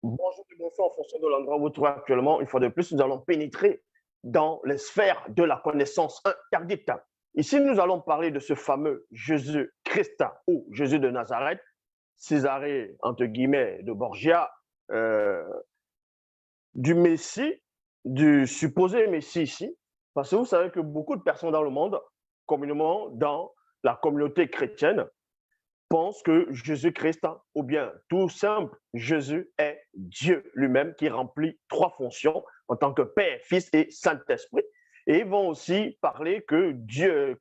Bonjour et bonsoir en fonction de l'endroit où vous vous trouvez actuellement. Une fois de plus, nous allons pénétrer dans les sphères de la connaissance interdite. Ici, nous allons parler de ce fameux Jésus-Christ ou Jésus de Nazareth, Césarée, entre guillemets, de Borgia, euh, du Messie, du supposé Messie ici. Parce que vous savez que beaucoup de personnes dans le monde, communément dans la communauté chrétienne, pense que Jésus-Christ, ou bien tout simple, Jésus est Dieu lui-même qui remplit trois fonctions en tant que Père, Fils et Saint-Esprit. Et ils vont aussi parler que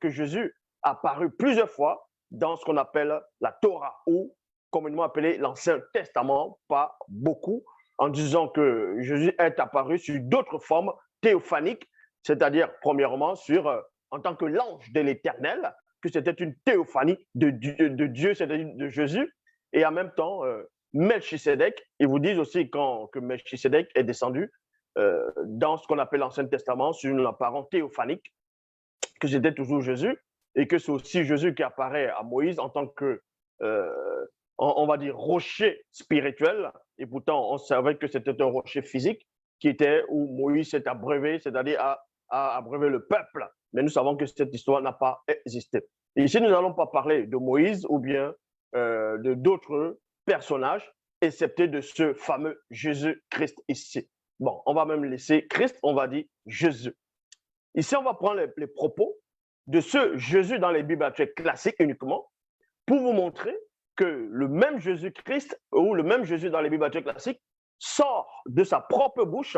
Jésus a apparu plusieurs fois dans ce qu'on appelle la Torah, ou communément appelé l'Ancien Testament, pas beaucoup, en disant que Jésus est apparu sur d'autres formes théophaniques, c'est-à-dire premièrement en tant que l'ange de l'Éternel, que c'était une théophanie de Dieu, c'est-à-dire de Jésus, et en même temps, Melchisédek, ils vous disent aussi que Melchisédek est descendu dans ce qu'on appelle l'Ancien Testament sur une apparence théophanique, que c'était toujours Jésus, et que c'est aussi Jésus qui apparaît à Moïse en tant que, on va dire, rocher spirituel, et pourtant on savait que c'était un rocher physique qui était où Moïse s'est abreuvé, c'est-à-dire a abreuvé le peuple. Mais nous savons que cette histoire n'a pas existé. Et ici, nous n'allons pas parler de Moïse ou bien de d'autres personnages, excepté de ce fameux Jésus-Christ ici. Bon, on va même laisser Christ, on va dire Jésus. Ici, on va prendre les propos de ce Jésus dans les Bibles actuelles classiques uniquement pour vous montrer que le même Jésus-Christ ou le même Jésus dans les Bibles actuelles classiques sort de sa propre bouche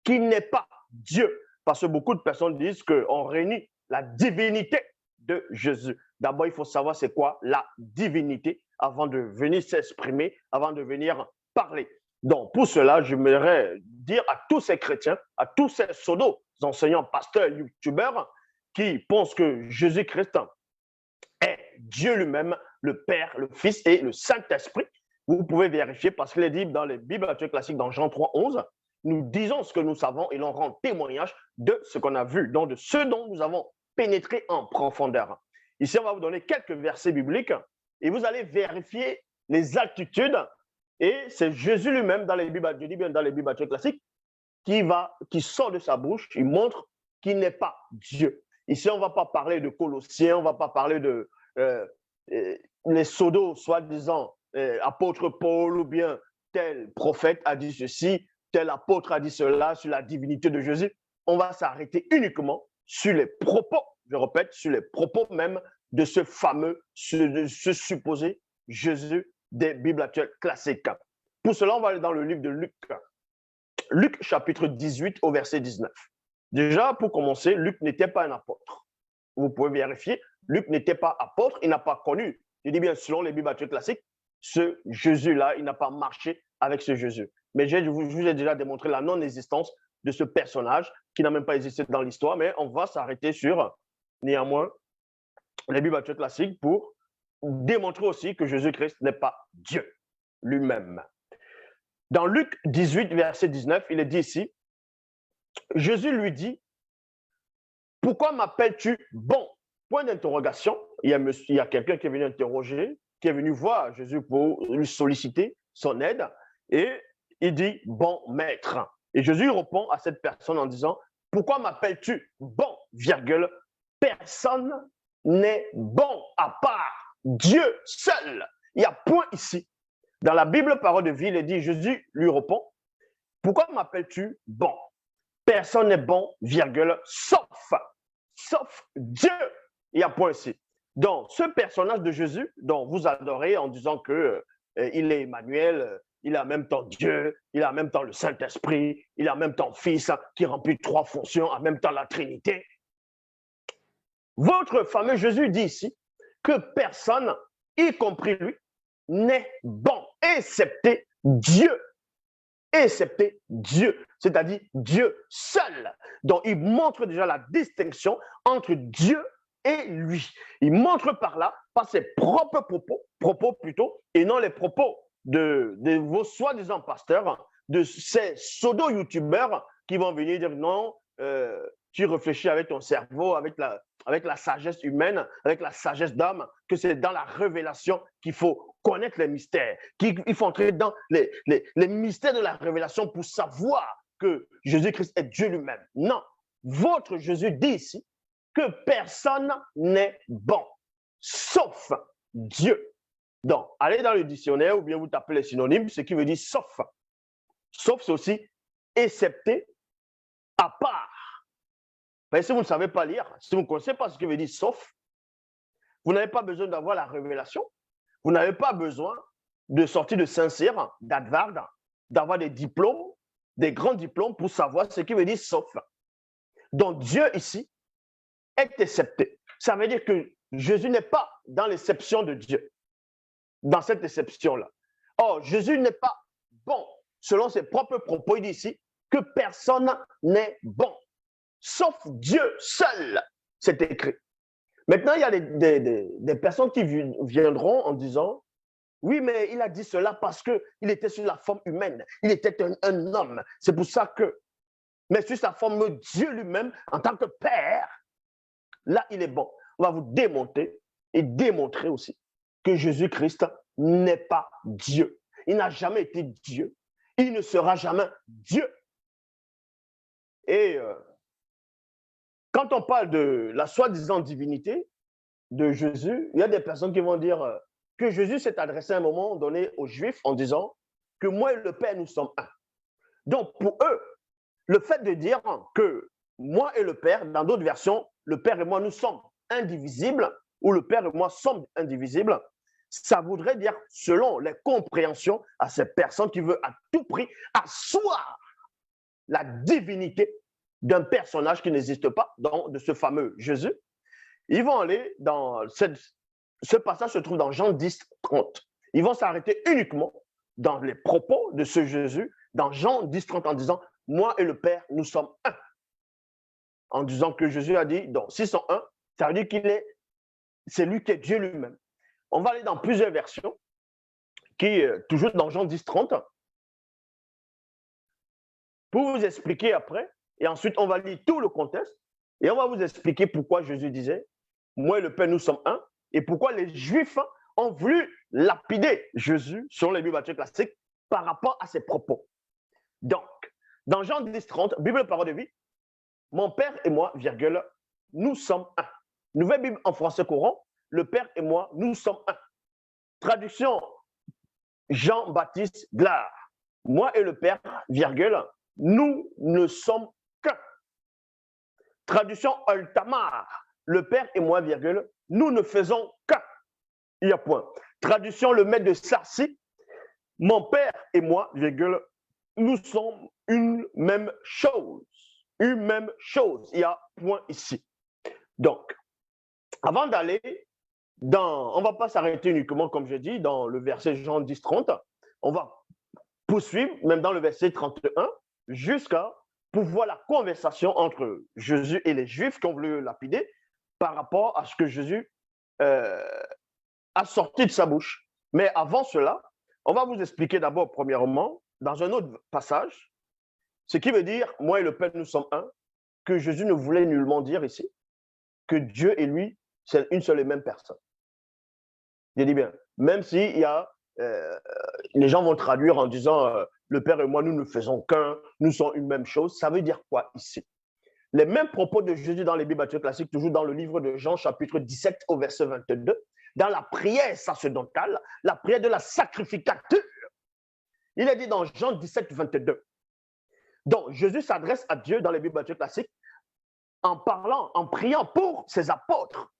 qui n'est pas Dieu. Parce que beaucoup de personnes disent qu'on réunit la divinité de Jésus. D'abord, il faut savoir c'est quoi la divinité avant de venir s'exprimer, avant de venir parler. Donc, pour cela, j'aimerais dire à tous ces chrétiens, à tous ces pseudo enseignants, pasteurs, youtubeurs, qui pensent que Jésus-Christ est Dieu lui-même, le Père, le Fils et le Saint-Esprit. Vous pouvez vérifier parce qu'il est dit dans les Bibles actuelles classiques, dans Jean 3, 11, nous disons ce que nous savons et l'on rend témoignage de ce qu'on a vu, donc de ce dont nous avons pénétré en profondeur. Ici, on va vous donner quelques versets bibliques et vous allez vérifier les altitudes. Et c'est Jésus lui-même dans les Bibles actuelles classiques qui sort de sa bouche, il montre qu'il n'est pas Dieu. Ici, on ne va pas parler de Colossiens, on ne va pas parler de les pseudos, soi-disant apôtre Paul ou bien tel prophète a dit ceci, tel apôtre a dit cela sur la divinité de Jésus. On va s'arrêter uniquement sur les propos, je répète, sur les propos même de ce fameux, ce supposé Jésus des Bibles actuelles classiques. Pour cela, on va aller dans le livre de Luc. Luc chapitre 18 au verset 19. Déjà, pour commencer, Luc n'était pas un apôtre. Vous pouvez vérifier, Luc n'était pas apôtre, il n'a pas connu, je dis bien selon les Bibles actuelles classiques, ce Jésus-là, il n'a pas marché avec ce Jésus. Mais je vous ai déjà démontré la non-existence de ce personnage qui n'a même pas existé dans l'histoire, mais on va s'arrêter sur, néanmoins, les Bibles actuelles classiques pour démontrer aussi que Jésus-Christ n'est pas Dieu lui-même. Dans Luc 18, verset 19, il est dit ici, Jésus lui dit, pourquoi m'appelles-tu bon? Point d'interrogation, il y a quelqu'un qui est venu interroger, qui est venu voir Jésus pour lui solliciter son aide, et il dit, bon maître. Et Jésus répond à cette personne en disant, pourquoi m'appelles-tu bon, virgule, personne n'est bon à part Dieu seul. Il y a point ici. Dans la Bible, parole de vie, il est dit, Jésus lui répond, pourquoi m'appelles-tu bon? Personne n'est bon, virgule, sauf Dieu. Il y a point ici. Donc, ce personnage de Jésus, dont vous adorez en disant que il est Emmanuel, il est en même temps Dieu, il est en même temps le Saint-Esprit, il est en même temps Fils, qui remplit trois fonctions, en même temps la Trinité. Votre fameux Jésus dit ici que personne, y compris lui, n'est bon, excepté Dieu. Excepté Dieu, c'est-à-dire Dieu seul. Donc, il montre déjà la distinction entre Dieu et lui. Il montre par là, par ses propres propos plutôt, et non les propos de vos soi-disant pasteurs, de ces pseudo-youtubeurs qui vont venir dire non, tu réfléchis avec ton cerveau, avec la sagesse humaine, avec la sagesse d'homme, que c'est dans la révélation qu'il faut connaître les mystères, qu'il faut entrer dans les mystères de la révélation pour savoir que Jésus-Christ est Dieu lui-même. Non, votre Jésus dit ici que personne n'est bon, sauf Dieu. Donc, allez dans le dictionnaire ou bien vous tapez les synonymes, ce qui veut dire sauf. Sauf, c'est aussi excepté, à part. Mais si vous ne savez pas lire, si vous ne connaissez pas ce qui veut dire sauf, vous n'avez pas besoin d'avoir la révélation, vous n'avez pas besoin de sortir de Saint-Cyr, d'Harvard, d'avoir des diplômes, des grands diplômes pour savoir ce qui veut dire sauf. Donc Dieu ici est excepté. Ça veut dire que Jésus n'est pas dans l'exception de Dieu, dans cette exception-là. Or, Jésus n'est pas bon. Selon ses propres propos, il dit ici que personne n'est bon, sauf Dieu seul, c'est écrit. Maintenant, il y a des personnes qui viendront en disant, oui, mais il a dit cela parce qu'il était sur la forme humaine, il était un homme. C'est pour ça que, mais sur sa forme, Dieu lui-même, en tant que Père, là, il est bon. On va vous démonter et démontrer aussi que Jésus-Christ n'est pas Dieu. Il n'a jamais été Dieu. Il ne sera jamais Dieu. Et quand on parle de la soi-disant divinité de Jésus, il y a des personnes qui vont dire que Jésus s'est adressé à un moment donné aux Juifs en disant que moi et le Père, nous sommes un. Donc, pour eux, le fait de dire que moi et le Père, dans d'autres versions, le Père et moi, nous sommes indivisibles, ou le Père et moi sommes indivisibles, ça voudrait dire, selon les compréhensions à ces personnes qui veulent à tout prix asseoir la divinité d'un personnage qui n'existe pas, de ce fameux Jésus, ils vont aller dans ce passage se trouve dans Jean 10, 30. Ils vont s'arrêter uniquement dans les propos de ce Jésus, dans Jean 10, 30, en disant « Moi et le Père, nous sommes un ». En disant que Jésus a dit, donc s'ils sont un, ça veut dire c'est lui qui est Dieu lui-même. On va aller dans plusieurs versions, toujours dans Jean 10, 30, pour vous expliquer après, et ensuite on va lire tout le contexte, et on va vous expliquer pourquoi Jésus disait « Moi et le Père, nous sommes un », et pourquoi les Juifs ont voulu lapider Jésus, selon les Bibles classiques, par rapport à ses propos. Donc, dans Jean 10, 30, Bible Parole de vie, « Mon Père et moi, virgule, nous sommes un ». Nouvelle Bible en français courant, « Le Père et moi, nous sommes un ». Traduction Jean-Baptiste Glard, « Moi et le Père, virgule, nous ne sommes qu'un ». Traduction Altamar, « Le Père et moi, virgule, nous ne faisons qu'un ». Il y a point. Traduction Le Maître de Sarcy, « Mon Père et moi, virgule, nous sommes une même chose. Une même chose. Il y a point ici. Donc, avant d'aller on ne va pas s'arrêter uniquement, comme je dis, dans le verset Jean 10, 30. On va poursuivre, même dans le verset 31, jusqu'à pour voir la conversation entre Jésus et les Juifs qui ont voulu le lapider par rapport à ce que Jésus a sorti de sa bouche. Mais avant cela, on va vous expliquer d'abord, premièrement, dans un autre passage, ce qui veut dire, moi et le Père, nous sommes un, que Jésus ne voulait nullement dire ici, que Dieu et lui, c'est une seule et même personne. Je dis bien, même si il y a, les gens vont traduire en disant le Père et moi, nous ne faisons qu'un, nous sommes une même chose. Ça veut dire quoi ici? Les mêmes propos de Jésus dans les Bibles classiques, toujours dans le livre de Jean, chapitre 17 au verset 22, dans la prière sacerdotale, la prière de la sacrificature. Il est dit dans Jean 17, 22. Donc, Jésus s'adresse à Dieu dans les Bibles classiques en parlant, en priant pour ses apôtres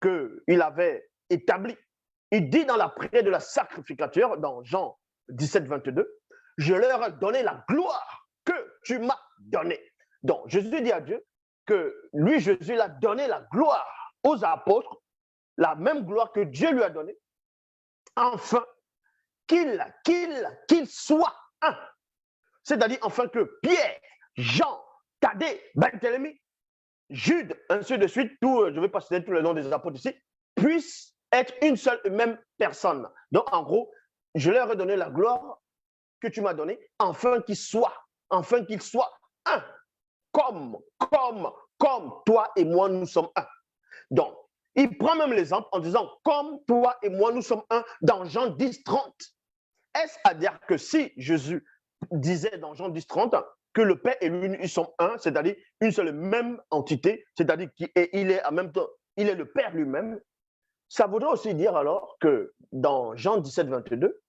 qu'il avait établis. Il dit dans la prière de la sacrificature, dans Jean 17, 22, « Je leur ai donné la gloire que tu m'as donnée. » Donc, Jésus dit à Dieu que lui, Jésus, il a donné la gloire aux apôtres, la même gloire que Dieu lui a donnée, afin qu'il soit un. C'est-à-dire, afin que Pierre, Jean, Thaddée, Barthélemy, Jude, ainsi de suite, je ne vais pas citer tous les noms des apôtres ici, puissent être une seule et même personne. Donc, en gros, je leur ai donné la gloire que tu m'as donnée, afin qu'il soit un, comme comme toi et moi, nous sommes un. Donc, il prend même l'exemple en disant, comme toi et moi, nous sommes un, dans Jean 10, 30. Est-ce à dire que si Jésus disait dans Jean 10, 30 que le Père et lui, ils sont un, c'est-à-dire une seule même entité, c'est-à-dire qu'il est en même temps, il est le Père lui-même, ça voudrait aussi dire alors que dans Jean 17, 22,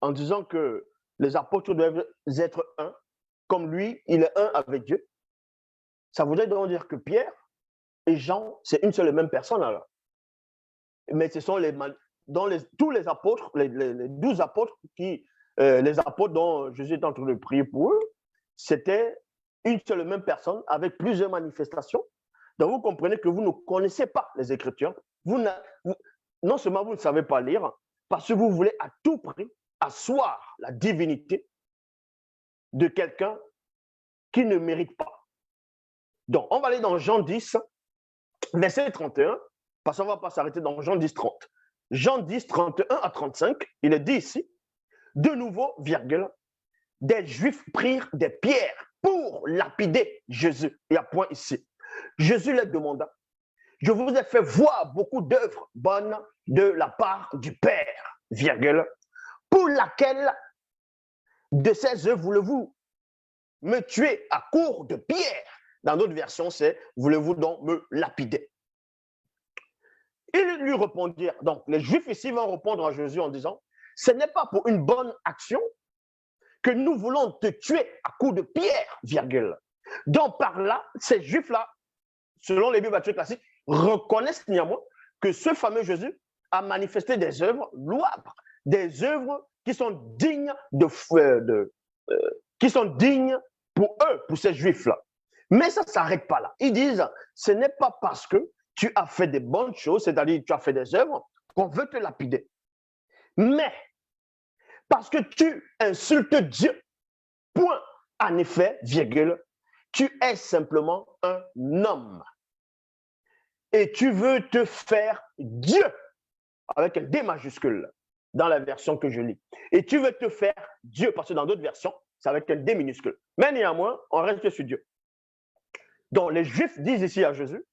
en disant que les apôtres doivent être un, comme lui, il est un avec Dieu, ça voudrait donc dire que Pierre et Jean, c'est une seule et même personne alors. Mais ce sont tous les apôtres, les 12 apôtres les apôtres dont Jésus est en train de prier pour eux, c'était une seule et même personne avec plusieurs manifestations. Donc vous comprenez que vous ne connaissez pas les Écritures. Non seulement vous ne savez pas lire, parce que vous voulez à tout prix asseoir la divinité de quelqu'un qui ne mérite pas. Donc on va aller dans Jean 10, verset 31, parce qu'on ne va pas s'arrêter dans Jean 10, 30. Jean 10, 31 à 35, il est dit ici, de nouveau, virgule, des Juifs prirent des pierres pour lapider Jésus. Il y a point ici. Jésus leur demanda, je vous ai fait voir beaucoup d'œuvres bonnes de la part du Père, virgule, pour laquelle de ces œuvres voulez-vous me tuer à court de pierres? Dans d'autres versions, c'est voulez-vous donc me lapider? Ils lui répondirent, donc les Juifs ici vont répondre à Jésus en disant, ce n'est pas pour une bonne action que nous voulons te tuer à coups de pierre, virgule. Donc par là, ces Juifs-là, selon les Bibles classiques, reconnaissent néanmoins que ce fameux Jésus a manifesté des œuvres louables, des œuvres qui sont dignes qui sont dignes pour eux, pour ces Juifs-là. Mais ça ne s'arrête pas là. Ils disent, ce n'est pas parce que tu as fait des bonnes choses, c'est-à-dire que tu as fait des œuvres, qu'on veut te lapider. Mais parce que tu insultes Dieu, point, en effet, virgule, tu es simplement un homme. Et tu veux te faire Dieu, avec un D majuscule, dans la version que je lis. Et tu veux te faire Dieu, parce que dans d'autres versions, c'est avec un D minuscule. Mais néanmoins, on reste sur Dieu. Donc, les Juifs disent ici à Jésus,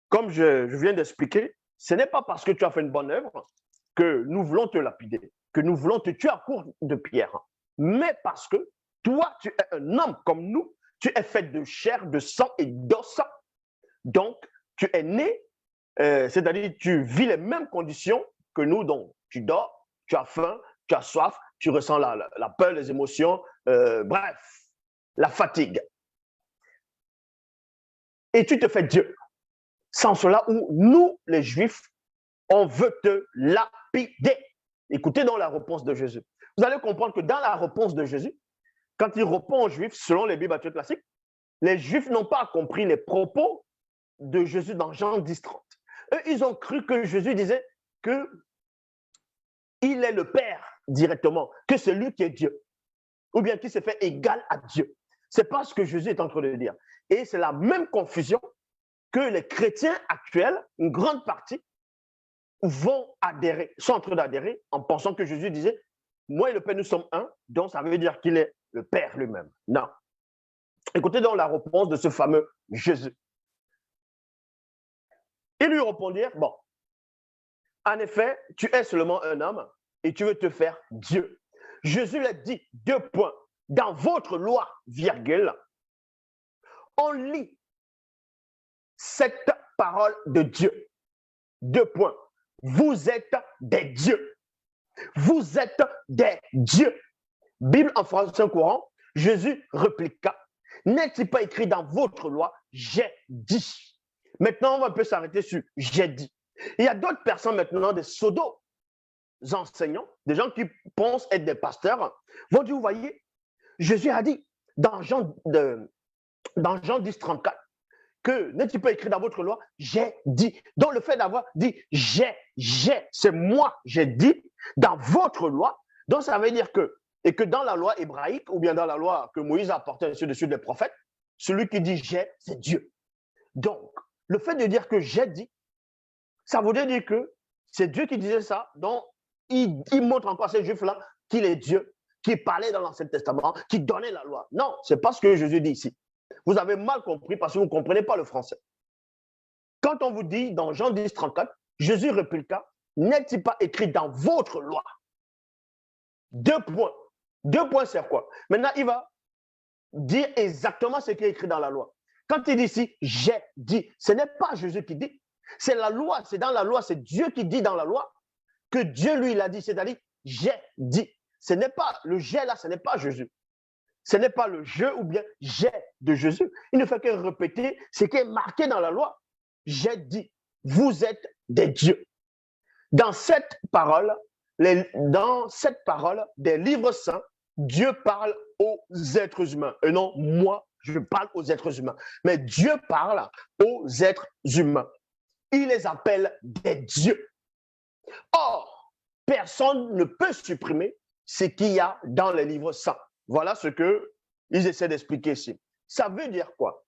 comme je viens d'expliquer, ce n'est pas parce que tu as fait une bonne œuvre que nous voulons te lapider, que nous voulons te tuer à court de pierre, mais parce que toi, tu es un homme comme nous, tu es fait de chair, de sang et d'os, donc tu es né, c'est-à-dire tu vis les mêmes conditions que nous, donc tu dors, tu as faim, tu as soif, tu ressens la peur, les émotions, bref, la fatigue. Et tu te fais Dieu. Sans cela où nous, les Juifs, on veut te lapider. Écoutez donc la réponse de Jésus. Vous allez comprendre que dans la réponse de Jésus, quand il répond aux Juifs, selon les Bibles classiques, les Juifs n'ont pas compris les propos de Jésus dans Jean 10, 30. Eux, ils ont cru que Jésus disait qu'il est le Père directement, que c'est lui qui est Dieu, ou bien qu'il s'est fait égal à Dieu. Ce n'est pas ce que Jésus est en train de dire. Et c'est la même confusion que les chrétiens actuels, une grande partie, sont en train d'adhérer en pensant que Jésus disait, moi et le Père, nous sommes un, donc ça veut dire qu'il est le Père lui-même. Non. Écoutez donc la réponse de ce fameux Jésus. Ils lui répondirent, bon, en effet, tu es seulement un homme et tu veux te faire Dieu. Jésus l'a dit, 2 points, dans votre loi, virgule, on lit cette parole de Dieu. 2 points. Vous êtes des dieux. Vous êtes des dieux. Bible en français courant, Jésus répliqua, n'est-il pas écrit dans votre loi, j'ai dit. Maintenant, on va un peu s'arrêter sur j'ai dit. Il y a d'autres personnes maintenant, des pseudo-enseignants, des gens qui pensent être des pasteurs, vont dire, vous voyez, Jésus a dit dans Jean 10, 34, que n'est-il pas écrit dans votre loi, j'ai dit. Donc le fait d'avoir dit c'est moi, j'ai dit, dans votre loi, donc ça veut dire que, et que dans la loi hébraïque, ou bien dans la loi que Moïse a apportée dessus des prophètes, celui qui dit j'ai, c'est Dieu. Donc, le fait de dire que j'ai dit, ça voudrait dire que c'est Dieu qui disait ça, donc il montre encore à ces Juifs-là qu'il est Dieu, qui parlait dans l'Ancien Testament, qui donnait la loi. Non, ce n'est pas ce que Jésus dit ici. Vous avez mal compris parce que vous ne comprenez pas le français. Quand on vous dit dans Jean 10, 34, Jésus répliqua, n'est-il pas écrit dans votre loi? Deux points. Deux points, c'est quoi? Maintenant, il va dire exactement ce qui est écrit dans la loi. Quand il dit ici, j'ai dit, ce n'est pas Jésus qui dit, c'est la loi, c'est dans la loi, c'est Dieu qui dit dans la loi que Dieu lui l'a dit, c'est-à-dire, j'ai dit. Ce n'est pas le j'ai là, ce n'est pas Jésus. Ce n'est pas le je ou bien j'ai de Jésus. Il ne fait que répéter ce qui est marqué dans la loi. J'ai dit, vous êtes des dieux. Dans cette parole des livres saints, Dieu parle aux êtres humains. Et non, moi, je parle aux êtres humains. Mais Dieu parle aux êtres humains. Il les appelle des dieux. Or, personne ne peut supprimer ce qu'il y a dans les livres saints. Voilà ce qu'ils essaient d'expliquer ici. Ça veut dire quoi?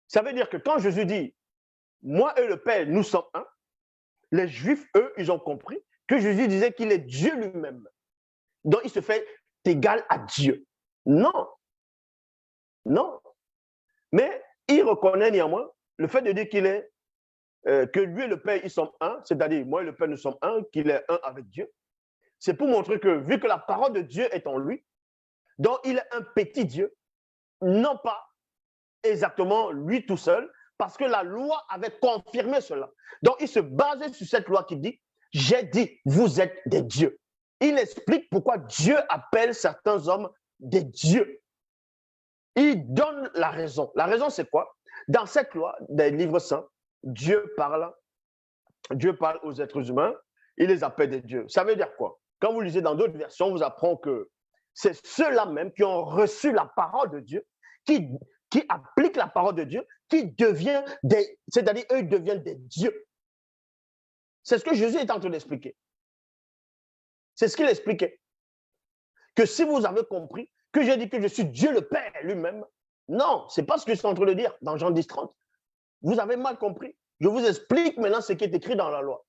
Ça veut dire que quand Jésus dit « Moi et le Père, nous sommes un », les Juifs, eux, ils ont compris que Jésus disait qu'il est Dieu lui-même. Donc, il se fait égal à Dieu. Non. Non. Mais il reconnaît néanmoins le fait de dire qu'il est, que lui et le Père, ils sont un, c'est-à-dire moi et le Père, nous sommes un, qu'il est un avec Dieu. C'est pour montrer que, vu que la parole de Dieu est en lui, donc il est un petit Dieu, non pas exactement lui tout seul, parce que la loi avait confirmé cela. Donc il se basait sur cette loi qui dit, j'ai dit, vous êtes des dieux. Il explique pourquoi Dieu appelle certains hommes des dieux. Il donne la raison. La raison, c'est quoi? Dans cette loi des livres saints, Dieu parle aux êtres humains, il les appelle des dieux. Ça veut dire quoi? Quand vous lisez dans d'autres versions, on vous apprend que c'est ceux-là même qui ont reçu la parole de Dieu, qui appliquent la parole de Dieu, qui deviennent des, c'est-à-dire eux deviennent des dieux. C'est ce que Jésus est en train d'expliquer. C'est ce qu'il expliquait. Que si vous avez compris que j'ai dit que je suis Dieu le Père lui-même, non, ce n'est pas ce que je suis en train de dire dans Jean 10, 30. Vous avez mal compris. Je vous explique maintenant ce qui est écrit dans la loi.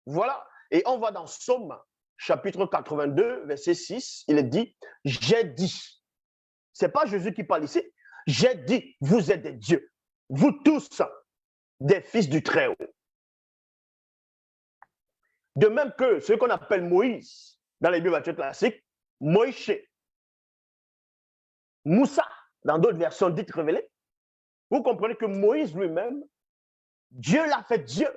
Voilà. Et on va dans Psaume, chapitre 82, verset 6. Il est dit, j'ai dit. Ce n'est pas Jésus qui parle ici. J'ai dit, vous êtes des dieux. Vous tous, des fils du Très-Haut. De même que ce qu'on appelle Moïse, dans les Bibles classiques, Moïse, Moussa, dans d'autres versions dites révélées, vous comprenez que Moïse lui-même, Dieu l'a fait Dieu.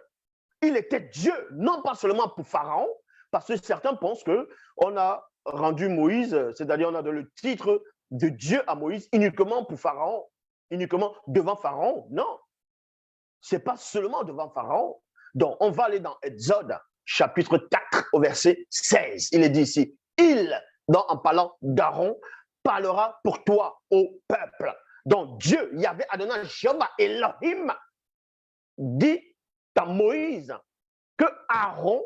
Il était Dieu, non pas seulement pour Pharaon, parce que certains pensent qu'on a rendu Moïse, c'est-à-dire on a donné le titre de Dieu à Moïse uniquement pour Pharaon, uniquement devant Pharaon. Non, ce n'est pas seulement devant Pharaon. Donc, on va aller dans Exode, chapitre 4, au verset 16. Il est dit ici, en parlant d'Aaron, parlera pour toi au peuple. Donc, Dieu, Yahvé Adonai, Jéhovah, Elohim, dit à Moïse que Aaron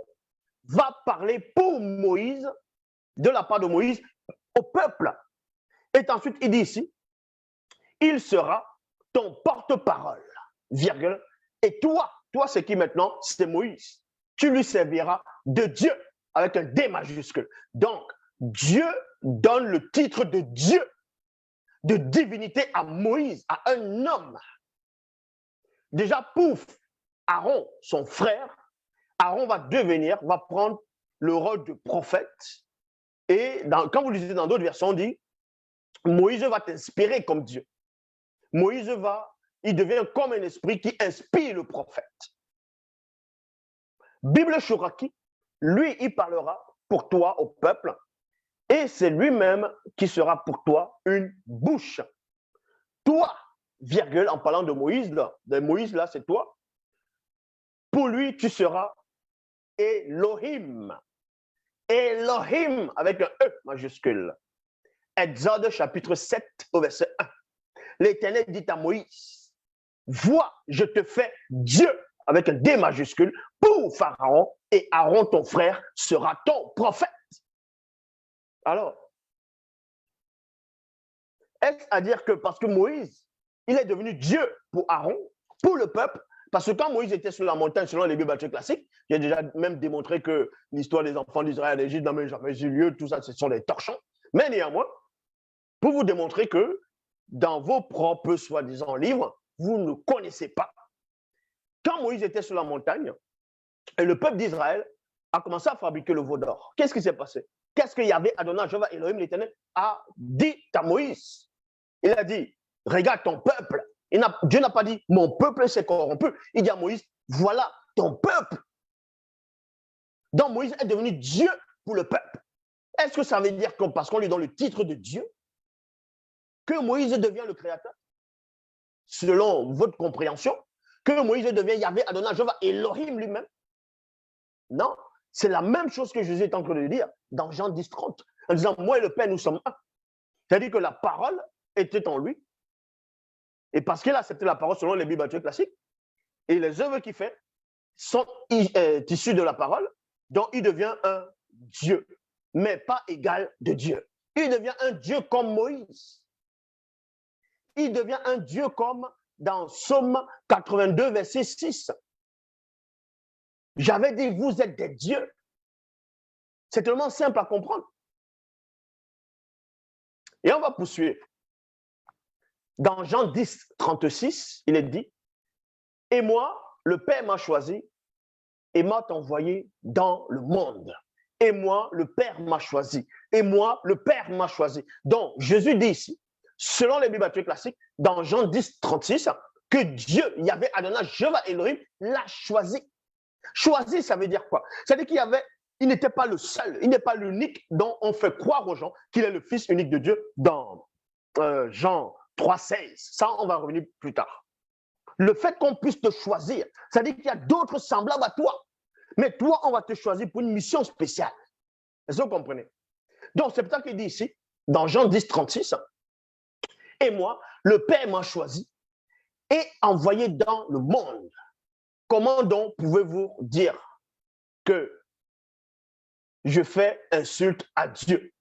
va parler pour Moïse, de la part de Moïse, au peuple. Et ensuite, il dit ici, il sera ton porte-parole, virgule, et toi, c'est qui maintenant? C'est Moïse. Tu lui serviras de Dieu, avec un D majuscule. Donc, Dieu donne le titre de Dieu, de divinité à Moïse, à un homme. Déjà, pouf, Aaron, son frère, Aaron va prendre le rôle de prophète. Et quand vous lisez dans d'autres versions, on dit, Moïse va t'inspirer comme Dieu. Il devient comme un esprit qui inspire le prophète. Bible Shoraki, lui, il parlera pour toi au peuple, et c'est lui-même qui sera pour toi une bouche. Toi, virgule, en parlant de Moïse, là, c'est toi. Pour lui, tu seras Elohim. Elohim, avec un E majuscule. Exode chapitre 7 au verset 1. L'Éternel dit à Moïse, vois, je te fais Dieu, avec un D majuscule, pour Pharaon, et Aaron, ton frère, sera ton prophète. Alors, est-ce à dire que parce que Moïse, il est devenu Dieu pour Aaron, pour le peuple, parce que quand Moïse était sur la montagne, selon les Bibles classiques, j'ai déjà même démontré que l'histoire des enfants d'Israël en Égypte n'a jamais eu lieu, tout ça, ce sont des torchons. Mais néanmoins, pour vous démontrer que dans vos propres soi-disant livres, vous ne connaissez pas. Quand Moïse était sur la montagne, et le peuple d'Israël a commencé à fabriquer le veau d'or, qu'est-ce qui s'est passé? Qu'est-ce qu'il y avait Adonai, Jéhovah, Elohim, l'Éternel, a dit à Moïse? Il a dit, regarde ton peuple. Dieu n'a pas dit, mon peuple s'est corrompu. Il dit à Moïse, voilà ton peuple. Donc Moïse est devenu Dieu pour le peuple. Est-ce que ça veut dire que parce qu'on lui donne le titre de Dieu, que Moïse devient le créateur? Selon votre compréhension, que Moïse devient Yahvé, Adonai, Jéhovah, Elohim lui-même? Non, c'est la même chose que Jésus est en train de dire dans Jean 10, 30, en disant, moi et le Père, nous sommes un. C'est-à-dire que la parole était en lui, et parce qu'il a accepté la parole selon les Bibles classiques, et les œuvres qu'il fait sont issues de la parole, donc il devient un Dieu, mais pas égal de Dieu. Il devient un Dieu comme Moïse. Il devient un Dieu comme dans Psaume 82, verset 6. J'avais dit, vous êtes des dieux. C'est tellement simple à comprendre. Et on va poursuivre. Dans Jean 10, 36, il est dit, et moi, le Père m'a choisi et m'a envoyé dans le monde. Et moi, le Père m'a choisi. Et moi, le Père m'a choisi. Donc, Jésus dit ici, selon les Bibles classiques, dans Jean 10, 36, que Dieu, Yahvé, Adonai, Jéhovah, Elohim, l'a choisi. Choisi, ça veut dire quoi? C'est-à-dire il n'était pas le seul, il n'est pas l'unique dont on fait croire aux gens qu'il est le Fils unique de Dieu dans Jean 3, 16. Ça, on va revenir plus tard. Le fait qu'on puisse te choisir, c'est-à-dire qu'il y a d'autres semblables à toi. Mais toi, on va te choisir pour une mission spéciale. Est-ce que vous comprenez? Donc, c'est pour ça qu'il dit ici, dans Jean 10, 36, et moi, le Père m'a choisi et envoyé dans le monde. Comment donc pouvez-vous dire que je fais insulte à Dieu?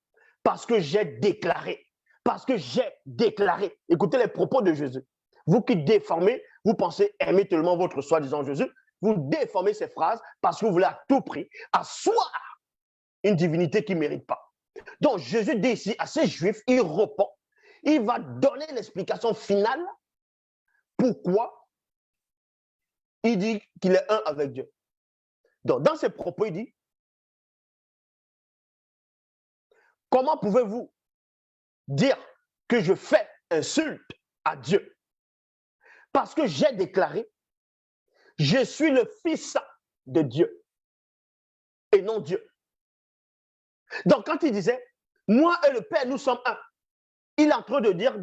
Parce que j'ai déclaré. Parce que j'ai déclaré. Écoutez les propos de Jésus. Vous qui déformez, vous pensez aimer tellement votre soi-disant Jésus, vous déformez ces phrases parce que vous voulez à tout prix asseoir une divinité qui ne mérite pas. Donc Jésus dit ici à ces Juifs, il répond, il va donner l'explication finale pourquoi il dit qu'il est un avec Dieu. Donc, dans ses propos, il dit, comment pouvez-vous dire que je fais insulte à Dieu? Parce que j'ai déclaré, je suis le Fils de Dieu et non Dieu. Donc, quand il disait, moi et le Père, nous sommes un, il est en train de dire,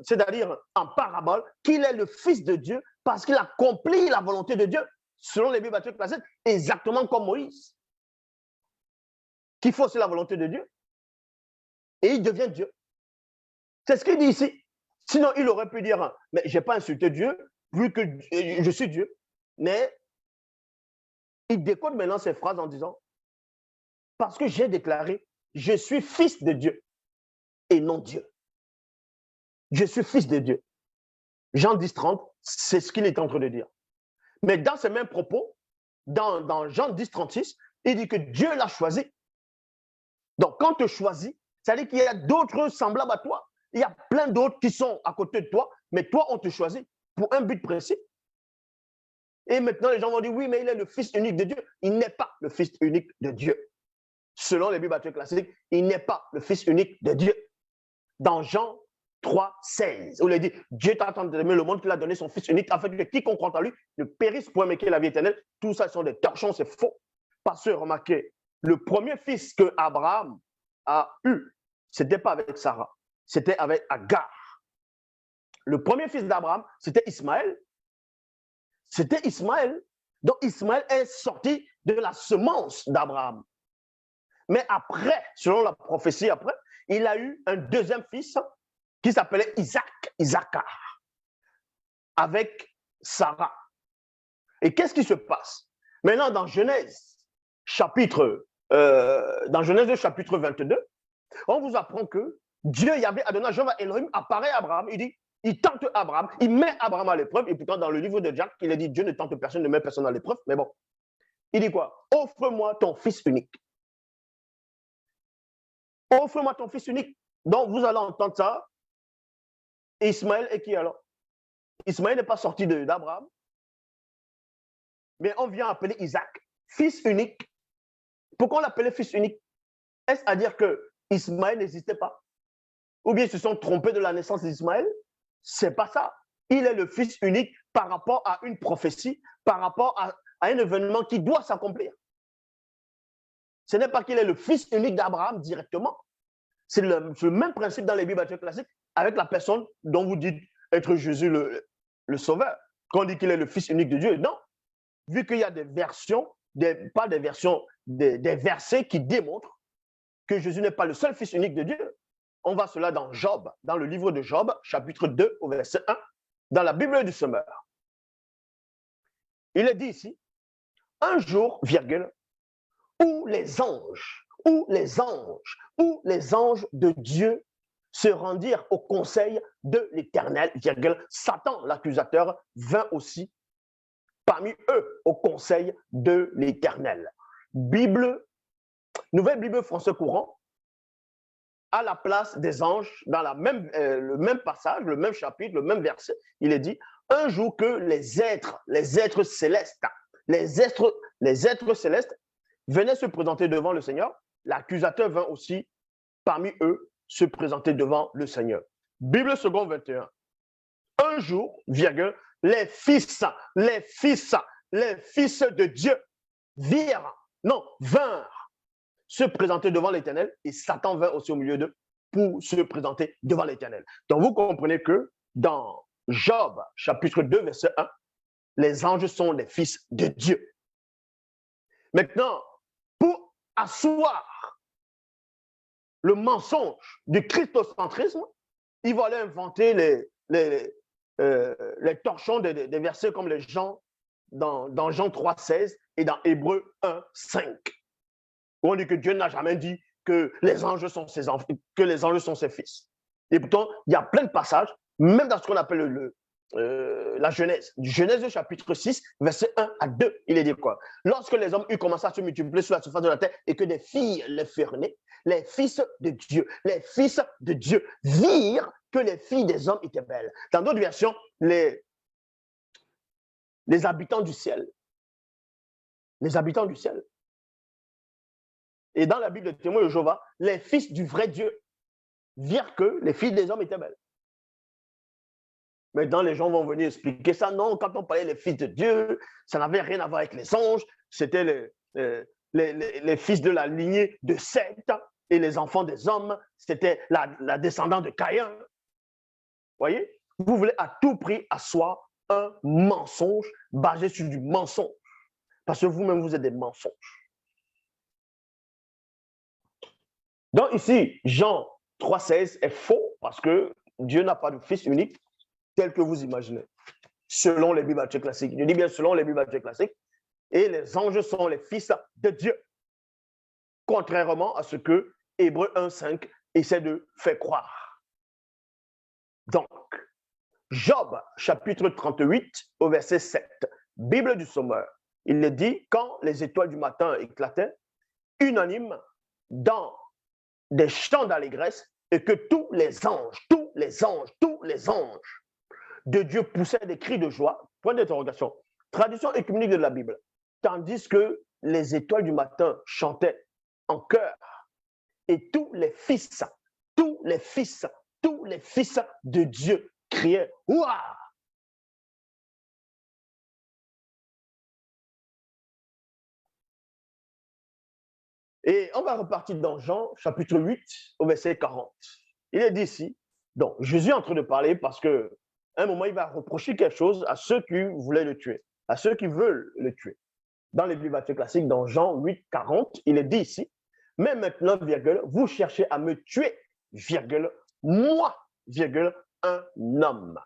c'est-à-dire en parabole, qu'il est le Fils de Dieu parce qu'il accomplit la volonté de Dieu, selon les Bibles classiques, exactement comme Moïse, qui fait aussi la volonté de Dieu, et il devient Dieu. C'est ce qu'il dit ici. Sinon, il aurait pu dire, mais je n'ai pas insulté Dieu, vu que je suis Dieu. Mais il décode maintenant ces phrases en disant, parce que j'ai déclaré, je suis fils de Dieu et non Dieu. Je suis fils de Dieu. Jean 10, 30, c'est ce qu'il est en train de dire. Mais dans ces mêmes propos, dans Jean 10, 36, il dit que Dieu l'a choisi. Donc, quand tu choisis, ça veut dire qu'il y a d'autres semblables à toi. Il y a plein d'autres qui sont à côté de toi, mais toi, on te choisit pour un but précis. Et maintenant, les gens vont dire, oui, mais il est le Fils unique de Dieu. Il n'est pas le Fils unique de Dieu. Selon les Bibles classiques, il n'est pas le Fils unique de Dieu. Dans Jean 3, 16, où il dit, Dieu t'a tant aimé le monde qu'il a donné son Fils unique, afin que quiconque croit en lui ne périsse point, mais qu'il ait la vie éternelle. Tout ça, ce sont des torchons, c'est faux. Parce que, remarquez, le premier fils que Abraham a eu, ce n'était pas avec Sarah, c'était avec Agar. Le premier fils d'Abraham, c'était Ismaël. C'était Ismaël. Donc Ismaël est sorti de la semence d'Abraham. Mais après, selon la prophétie après, il a eu un deuxième fils qui s'appelait Isaacar, avec Sarah. Et qu'est-ce qui se passe? Maintenant, dans Genèse, chapitre 22, on vous apprend que Dieu, Yahvé, Adonai, Jéhovah, Elohim, apparaît à Abraham. Il dit, il tente Abraham, il met Abraham à l'épreuve. Et pourtant, dans le livre de Jacques, il a dit, Dieu ne tente personne, ne met personne à l'épreuve. Mais bon, il dit quoi? Offre-moi ton fils unique. Offre-moi ton fils unique. Donc, vous allez entendre ça. Ismaël est qui alors? Ismaël n'est pas sorti d'Abraham, mais on vient appeler Isaac fils unique. Pourquoi on l'appelait fils unique? Est-ce à dire que Ismaël n'existait pas? Ou bien ils se sont trompés de la naissance d'Ismaël? C'est pas ça. Il est le fils unique par rapport à une prophétie, par rapport à un événement qui doit s'accomplir. Ce n'est pas qu'il est le fils unique d'Abraham directement. C'est le même principe dans les Bibles classiques avec la personne dont vous dites être Jésus le Sauveur. Quand on dit qu'il est le fils unique de Dieu, non. Vu qu'il y a des versions, pas des versions, des versets qui démontrent que Jésus n'est pas le seul fils unique de Dieu. On voit cela dans Job, dans le livre de Job, chapitre 2, au verset 1, dans la Bible du Semeur. Il est dit ici, un jour, virgule, où les anges de Dieu se rendirent au conseil de l'Éternel, virgule, Satan, l'accusateur, vint aussi parmi eux au conseil de l'Éternel. Nouvelle Bible français courant, à la place des anges, dans le même passage, le même chapitre, le même verset, il est dit, un jour que les êtres célestes venaient se présenter devant le Seigneur, l'accusateur vint aussi parmi eux se présenter devant le Seigneur. Bible seconde 21. Un jour, virgule, les fils de Dieu vinrent se présenter devant l'Éternel et Satan vint aussi au milieu d'eux pour se présenter devant l'Éternel. Donc vous comprenez que dans Job, chapitre 2, verset 1, les anges sont les fils de Dieu. Maintenant, pour asseoir le mensonge du christocentrisme, ils vont aller inventer les torchons des versets comme les Jean, dans Jean 3, 16 et dans Hébreux 1, 5. Où on dit que Dieu n'a jamais dit que les anges sont ses enfants, que les anges sont ses fils. Et pourtant, il y a plein de passages, même dans ce qu'on appelle la Genèse. Genèse chapitre 6, verset 1 à 2, il est dit quoi? Lorsque les hommes eurent commencé à se multiplier sur la surface de la terre et que des filles les furent nées, les fils de Dieu virent que les filles des hommes étaient belles. Dans d'autres versions, les habitants du ciel. Les habitants du ciel. Et dans la Bible de Témoins de Jéhovah, les fils du vrai Dieu virent que les filles des hommes étaient belles. Maintenant, les gens vont venir expliquer ça. Non, quand on parlait des fils de Dieu, ça n'avait rien à voir avec les anges. C'était les fils de la lignée de Seth et les enfants des hommes. C'était la descendante de Caïn. Vous voyez? Vous voulez à tout prix asseoir un mensonge basé sur du mensonge. Parce que vous-même, vous êtes des mensonges. Donc ici, Jean 3,16 est faux parce que Dieu n'a pas de fils unique tel que vous imaginez, selon les Bibles classiques. Je dis bien selon les Bibles classiques. Et les anges sont les fils de Dieu, contrairement à ce que Hébreux 1,5 essaie de faire croire. Donc, Job, chapitre 38, au verset 7, Bible du Sommeur, il est dit, quand les étoiles du matin éclataient, unanimes dans des chants d'allégresse, et que tous les anges de Dieu poussaient des cris de joie, point d'interrogation, tradition écuménique de la Bible, tandis que les étoiles du matin chantaient en chœur, et tous les fils de Dieu criaient « Ouah !» Et on va repartir dans Jean, chapitre 8, au verset 40. Il est dit ici, donc Jésus est en train de parler parce qu'à un moment, il va reprocher quelque chose à ceux qui voulaient le tuer, à ceux qui veulent le tuer. Dans les Bibles classiques, dans Jean 8, 40, il est dit ici, mais maintenant, virgule, vous cherchez à me tuer, virgule, moi, virgule, un homme,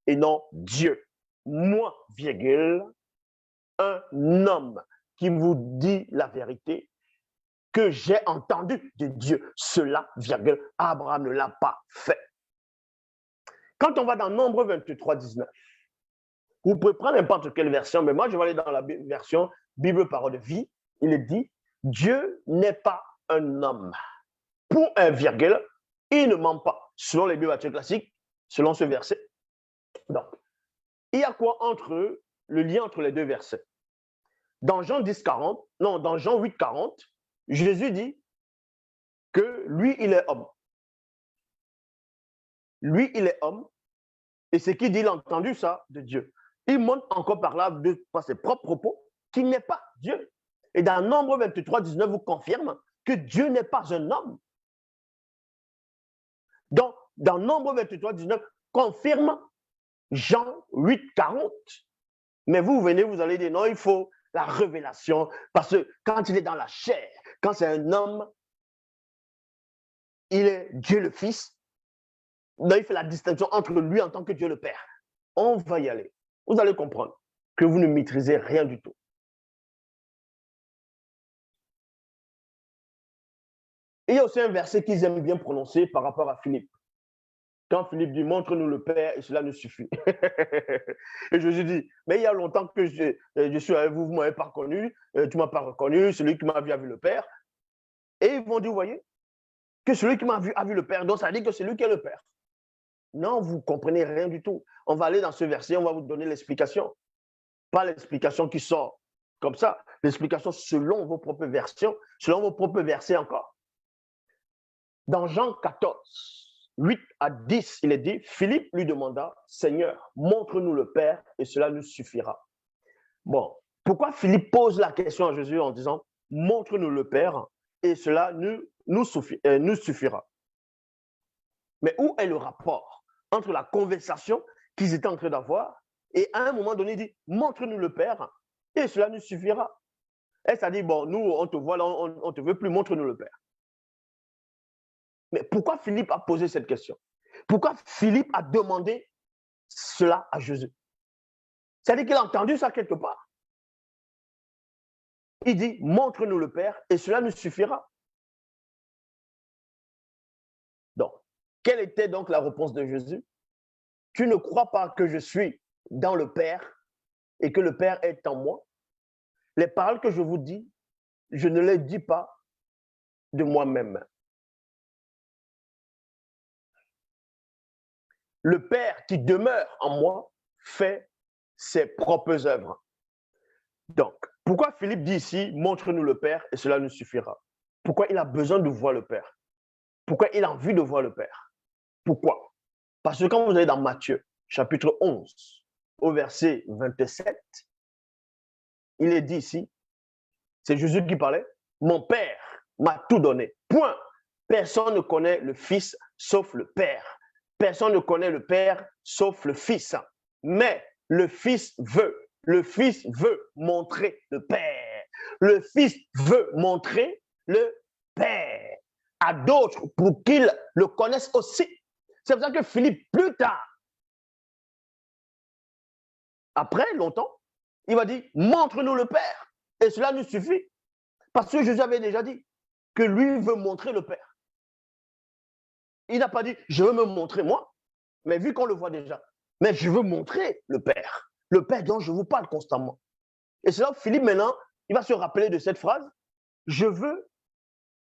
et non Dieu. Moi, virgule, un homme qui vous dit la vérité, que j'ai entendu de Dieu. Cela, virgule, Abraham ne l'a pas fait. Quand on va dans Nombre 23, 19, vous pouvez prendre n'importe quelle version, mais moi, je vais aller dans la version Bible Parole de Vie. Il est dit, Dieu n'est pas un homme. Pour un virgule, il ne ment pas. Selon les Bibles classiques, selon ce verset. Donc, il y a quoi entre le lien entre les deux versets? Dans Jean 10, 40, non, dans Jean 8, 40, Jésus dit que lui, il est homme. Lui, il est homme. Et ce qu'il dit, il a entendu ça de Dieu. Il montre encore par là, par ses propres propos, qu'il n'est pas Dieu. Et dans Nombre 23, 19, vous confirme que Dieu n'est pas un homme. Donc, dans Nombre 23, 19, confirme Jean 8, 40. Mais vous venez, vous allez dire, non, il faut la révélation, parce que quand il est dans la chair, quand c'est un homme, il est Dieu le Fils. Donc, il fait la distinction entre lui en tant que Dieu le Père. On va y aller. Vous allez comprendre que vous ne maîtrisez rien du tout. Et il y a aussi un verset qu'ils aiment bien prononcer par rapport à Philippe. Quand Philippe dit, montre-nous le Père et cela nous suffit. Et Jésus dit, mais il y a longtemps que je suis avec vous, vous ne m'avez pas connu, tu ne m'as pas reconnu, celui qui m'a vu a vu le Père. Et ils vont dire, vous voyez, que celui qui m'a vu a vu le Père, donc ça dit que c'est lui qui est le Père. Non, vous ne comprenez rien du tout. On va aller dans ce verset, on va vous donner l'explication. Pas l'explication qui sort comme ça, l'explication selon vos propres versions, selon vos propres versets encore. Dans Jean 14, 8 à 10, il est dit, Philippe lui demanda, Seigneur, montre-nous le Père et cela nous suffira. Bon, pourquoi Philippe pose la question à Jésus en disant, montre-nous le Père et cela nous suffira. Mais où est le rapport entre la conversation qu'ils étaient en train d'avoir et à un moment donné, il dit, montre-nous le Père et cela nous suffira. Et ça dit, bon, nous, on te voit là, on ne te veut plus, montre-nous le Père. Mais pourquoi Philippe a posé cette question? Pourquoi Philippe a demandé cela à Jésus? C'est-à-dire qu'il a entendu ça quelque part. Il dit, montre-nous le Père et cela nous suffira. Donc, quelle était donc la réponse de Jésus? Tu ne crois pas que je suis dans le Père et que le Père est en moi? Les paroles que je vous dis, je ne les dis pas de moi-même. Le Père qui demeure en moi fait ses propres œuvres. Donc, pourquoi Philippe dit ici, montre-nous le Père et cela nous suffira? Pourquoi il a besoin de voir le Père? Pourquoi il a envie de voir le Père? Pourquoi? Parce que quand vous allez dans Matthieu, chapitre 11, au verset 27, il est dit ici, c'est Jésus qui parlait, mon Père m'a tout donné. Point. Personne ne connaît le Fils sauf le Père. Personne ne connaît le Père sauf le Fils. Mais le Fils veut montrer le Père. Le Fils veut montrer le Père à d'autres pour qu'ils le connaissent aussi. C'est pour ça que Philippe, plus tard, après longtemps, il va dire, montre-nous le Père. Et cela nous suffit. Parce que Jésus avait déjà dit que lui veut montrer le Père. Il n'a pas dit, je veux me montrer moi, mais vu qu'on le voit déjà, mais je veux montrer le Père dont je vous parle constamment. Et c'est là que Philippe, maintenant, il va se rappeler de cette phrase, je veux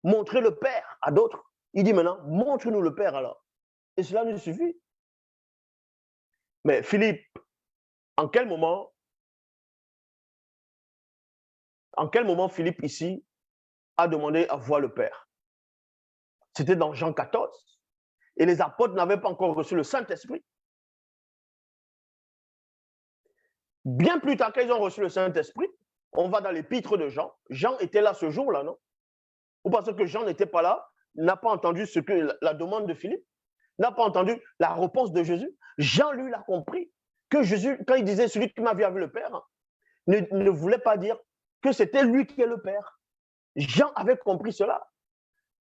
montrer le Père à d'autres. Il dit maintenant, montre-nous le Père alors. Et cela nous suffit. Mais Philippe, en quel moment Philippe ici a demandé à voir le Père? C'était dans Jean 14. Et les apôtres n'avaient pas encore reçu le Saint-Esprit. Bien plus tard qu'ils ont reçu le Saint-Esprit, on va dans l'épître de Jean. Jean était là ce jour-là, non? Ou parce que Jean n'était pas là, n'a pas entendu la demande de Philippe, n'a pas entendu la réponse de Jésus. Jean, lui, l'a compris. Que Jésus, quand il disait celui qui m'a vu avec le Père, ne voulait pas dire que c'était lui qui est le Père. Jean avait compris cela.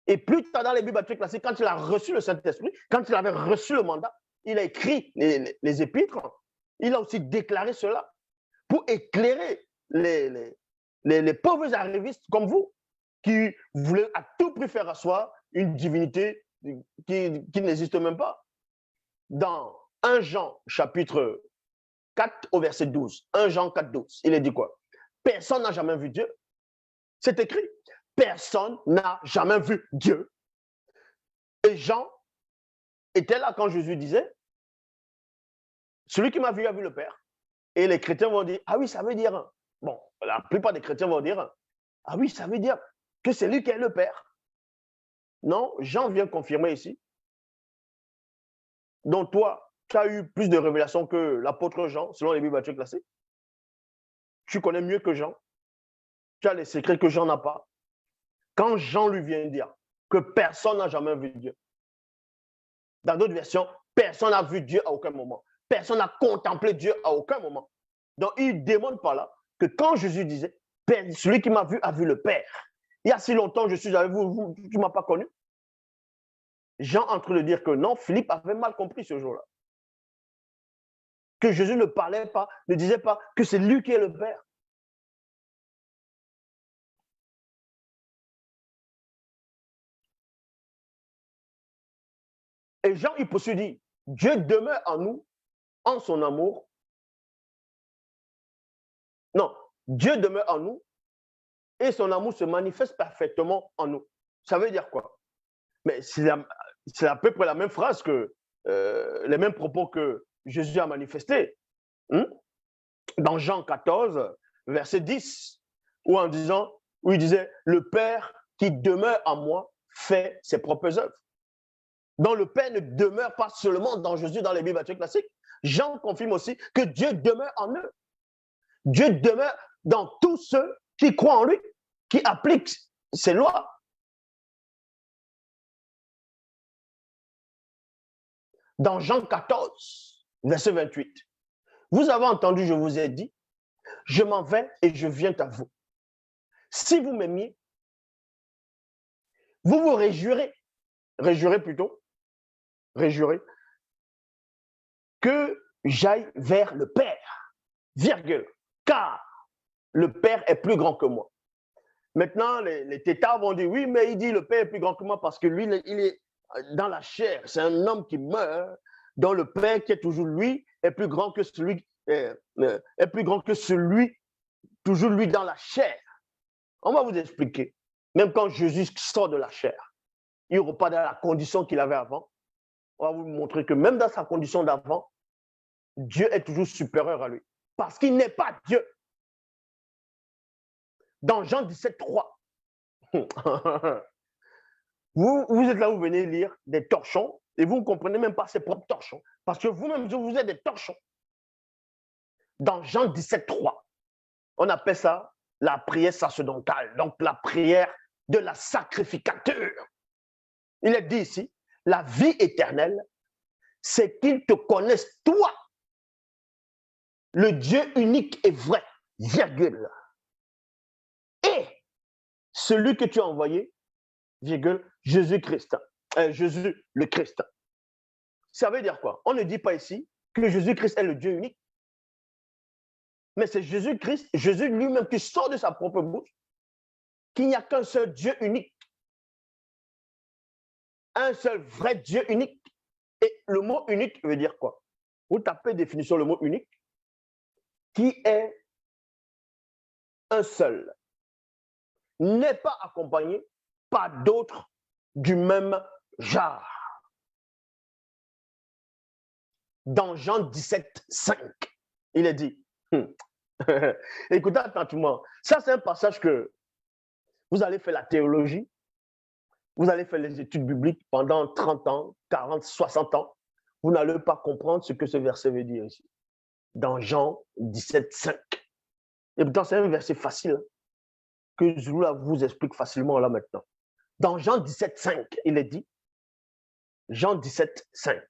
Et plus tard dans les Bibles classiques, quand il a reçu le Saint-Esprit, quand il avait reçu le mandat, il a écrit les épîtres, il a aussi déclaré cela pour éclairer les pauvres arrivistes comme vous, qui voulaient à tout prix faire asseoir une divinité qui n'existe même pas. Dans 1 Jean chapitre 4 au verset 12, 1 Jean 4, 12, il est dit quoi? Personne n'a jamais vu Dieu. C'est écrit. Personne n'a jamais vu Dieu. Et Jean était là quand Jésus disait Celui qui m'a vu a vu le Père. Et les chrétiens vont dire, ah oui, ça veut dire, bon, la plupart des chrétiens vont dire, ah oui, ça veut dire que c'est lui qui est le Père. Non, Jean vient confirmer ici. Donc toi, tu as eu plus de révélations que l'apôtre Jean, selon les Bibles classiques. Tu connais mieux que Jean. Tu as les secrets que Jean n'a pas. Quand Jean lui vient dire que personne n'a jamais vu Dieu, dans d'autres versions, personne n'a vu Dieu à aucun moment. Personne n'a contemplé Dieu à aucun moment. Donc, il demande par là que quand Jésus disait, celui qui m'a vu a vu le Père. Il y a si longtemps, je suis avec vous, tu ne m'as pas connu. Jean est en train de dire que non, Philippe avait mal compris ce jour-là. Que Jésus ne parlait pas, ne disait pas que c'est lui qui est le Père. Et Jean, il poursuit dit, Dieu demeure en nous, en son amour. Non, Dieu demeure en nous et son amour se manifeste parfaitement en nous. Ça veut dire quoi? Mais c'est à peu près la même phrase que les mêmes propos que Jésus a manifestés. Dans Jean 14, verset 10, où il disait, le Père qui demeure en moi fait ses propres œuvres. Donc le Père ne demeure pas seulement dans Jésus, dans les Bibles classiques. Jean confirme aussi que Dieu demeure en eux. Dieu demeure dans tous ceux qui croient en lui, qui appliquent ses lois. Dans Jean 14, verset 28, vous avez entendu, je vous ai dit, je m'en vais et je viens à vous. Si vous m'aimiez, vous vous réjouirez que j'aille vers le Père, virgule, car le Père est plus grand que moi. Maintenant, les tétards vont dire, oui, mais il dit le Père est plus grand que moi parce que lui, il est dans la chair. C'est un homme qui meurt, dont le Père qui est toujours lui est plus grand que celui, toujours lui dans la chair. On va vous expliquer. Même quand Jésus sort de la chair, il ne repart dans la condition qu'il avait avant. On va vous montrer que même dans sa condition d'avant, Dieu est toujours supérieur à lui. Parce qu'il n'est pas Dieu. Dans Jean 17, 3, vous êtes là, vous venez lire des torchons et vous ne comprenez même pas ses propres torchons. Parce que vous-même, vous êtes des torchons. Dans Jean 17, 3, on appelle ça la prière sacerdotale, donc la prière de la sacrificature. Il est dit ici, la vie éternelle, c'est qu'ils te connaissent, toi, le Dieu unique et vrai, virgule. Et celui que tu as envoyé, virgule, Jésus-Christ, Jésus le Christ. Ça veut dire quoi? On ne dit pas ici que Jésus-Christ est le Dieu unique. Mais c'est Jésus-Christ, Jésus lui-même qui sort de sa propre bouche qu'il n'y a qu'un seul Dieu unique. Un seul vrai Dieu unique. Et le mot unique veut dire quoi? Vous tapez définition le mot unique, qui est un seul, n'est pas accompagné par d'autres du même genre. Dans Jean 17, 5, il est dit, écoutez attentivement, ça c'est un passage que vous allez faire la théologie, vous allez faire les études bibliques pendant 30 ans, 40, 60 ans, vous n'allez pas comprendre ce que ce verset veut dire ici. Dans Jean 17, 5. Et pourtant, c'est un verset facile que je vous explique facilement là maintenant. Dans Jean 17, 5, il est dit, Jean 17, 5,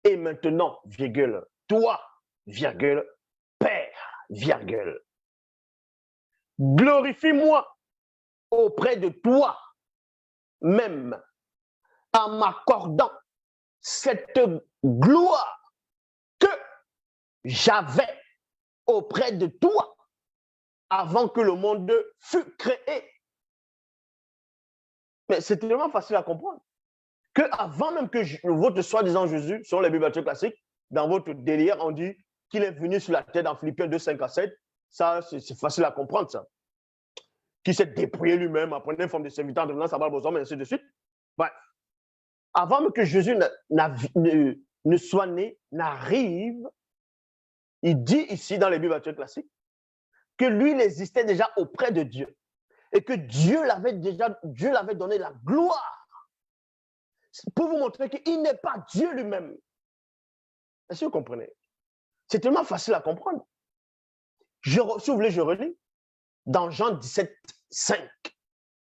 et maintenant, virgule, toi, virgule, Père, virgule, glorifie-moi auprès de toi même en m'accordant cette gloire que j'avais auprès de toi avant que le monde fût créé. Mais c'est tellement facile à comprendre qu'avant même que votre soi-disant Jésus, selon les Bibles classiques, dans votre délire, on dit qu'il est venu sur la terre dans Philippiens 2, 5 à 7. Ça, c'est facile à comprendre, ça. Qui s'est dépouillé lui-même, apprenant une forme de serviteur, en devenant sa barbe aux hommes, et ainsi de suite. Bref. Avant même que Jésus ne soit né, n'arrive, il dit ici dans les Bibles classiques que lui, il existait déjà auprès de Dieu et que Dieu l'avait donné la gloire pour vous montrer qu'il n'est pas Dieu lui-même. Est-ce que vous comprenez? C'est tellement facile à comprendre. Si vous voulez, je relis dans Jean 17, 5.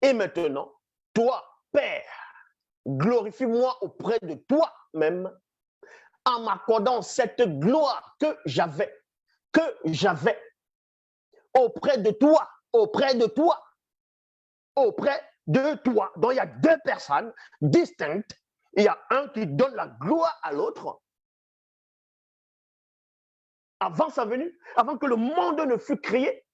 Et maintenant, toi, Père, glorifie-moi auprès de toi-même en m'accordant cette gloire que j'avais auprès de toi. Donc, il y a deux personnes distinctes. Il y a un qui donne la gloire à l'autre. Avant sa venue, avant que le monde ne fût créé.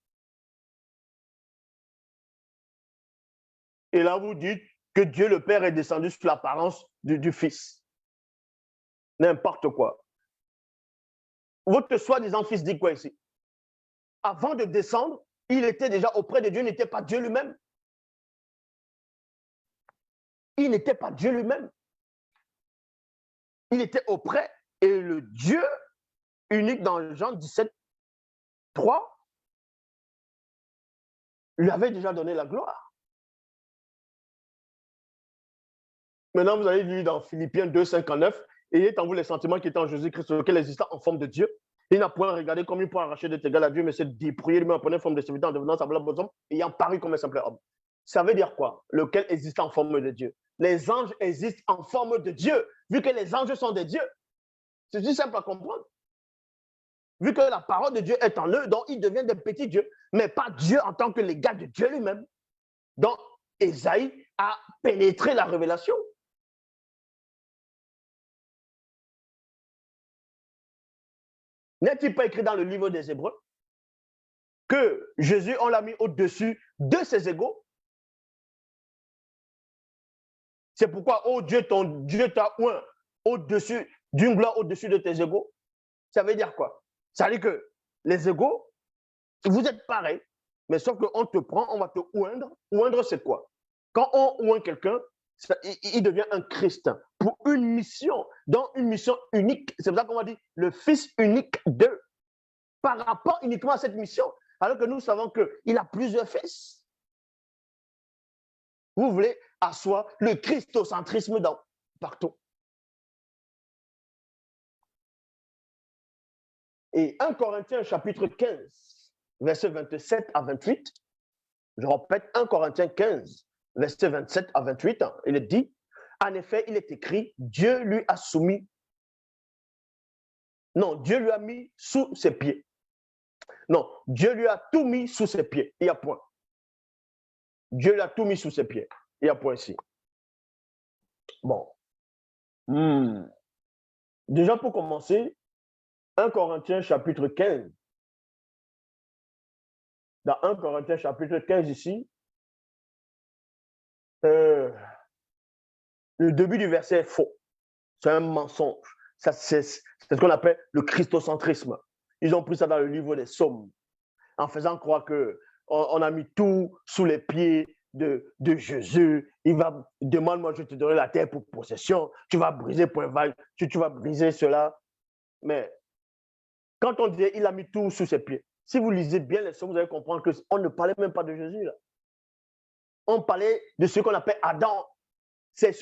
Et là, vous dites que Dieu le Père est descendu sous l'apparence du Fils. N'importe quoi. Votre soi-disant fils dit quoi ici? Avant de descendre, il était déjà auprès de Dieu, il n'était pas Dieu lui-même. Il n'était pas Dieu lui-même. Il était auprès et le Dieu unique dans Jean 17, 3 lui avait déjà donné la gloire. Maintenant, vous allez lire dans Philippiens 2, 59, ayez en vous les sentiments qui étaient en Jésus-Christ, lequel existant en forme de Dieu. Il n'a point regardé comme il pourrait arracher d'être égal à Dieu, mais s'est dépouillé lui-même en prenant forme de serviteur, en devenant semblable aux hommes, ayant paru comme un simple homme. Ça veut dire quoi? Lequel existe en forme de Dieu. Les anges existent en forme de Dieu, vu que les anges sont des dieux. C'est si simple à comprendre. Vu que la parole de Dieu est en eux, donc ils deviennent des petits dieux, mais pas Dieu en tant que l'égal de Dieu lui-même. Donc, Ésaïe a pénétré la révélation. N'est-il pas écrit dans le livre des Hébreux que Jésus, on l'a mis au-dessus de ses égaux? C'est pourquoi, oh Dieu, ton Dieu t'a oint au-dessus d'une gloire au-dessus de tes égaux. Ça veut dire quoi? Ça veut dire que les égaux, vous êtes pareils, mais sauf qu'on te prend, on va te oindre. Oindre, c'est quoi? Quand on oint quelqu'un, il devient un Christ pour une mission, donc une mission unique. C'est pour ça qu'on va dire le Fils unique de, par rapport uniquement à cette mission, alors que nous savons qu'il a plusieurs fils. Vous voulez asseoir le christocentrisme partout. Et 1 Corinthiens chapitre 15, versets 27 à 28, je répète, 1 Corinthiens 15, versets 27 à 28, il est dit, en effet, il est écrit, Dieu lui a soumis, non, Dieu lui a mis sous ses pieds. Non, Dieu lui a tout mis sous ses pieds. Il y a point. Dieu lui a tout mis sous ses pieds. Il y a point ici. Bon. Déjà pour commencer, 1 Corinthiens chapitre 15. Dans 1 Corinthiens chapitre 15 ici, le début du verset est faux. C'est un mensonge. C'est ce qu'on appelle le christocentrisme. Ils ont pris ça dans le livre des Psaumes, en faisant croire qu'on a mis tout sous les pieds de Jésus. Il va, demande-moi, je te donnerai la terre pour possession. Tu vas briser pour vague, tu vas briser cela. Mais quand on dit il a mis tout sous ses pieds, si vous lisez bien les Psaumes, vous allez comprendre qu'on ne parlait même pas de Jésus là. On parlait de ce qu'on appelle Adam. C'est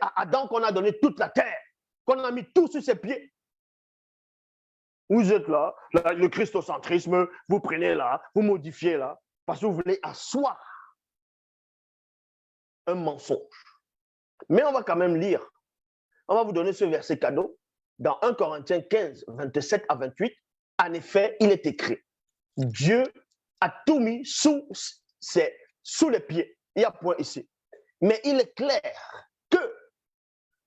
à Adam qu'on a donné toute la terre, qu'on a mis tout sous ses pieds. Vous êtes là, le christocentrisme, vous prenez là, vous modifiez là, parce que vous voulez asseoir un mensonge. Mais on va quand même lire. On va vous donner ce verset cadeau dans 1 Corinthiens 15, 27 à 28. En effet, il est écrit, Dieu a tout mis sous les pieds. Il y a point ici. Mais il est clair que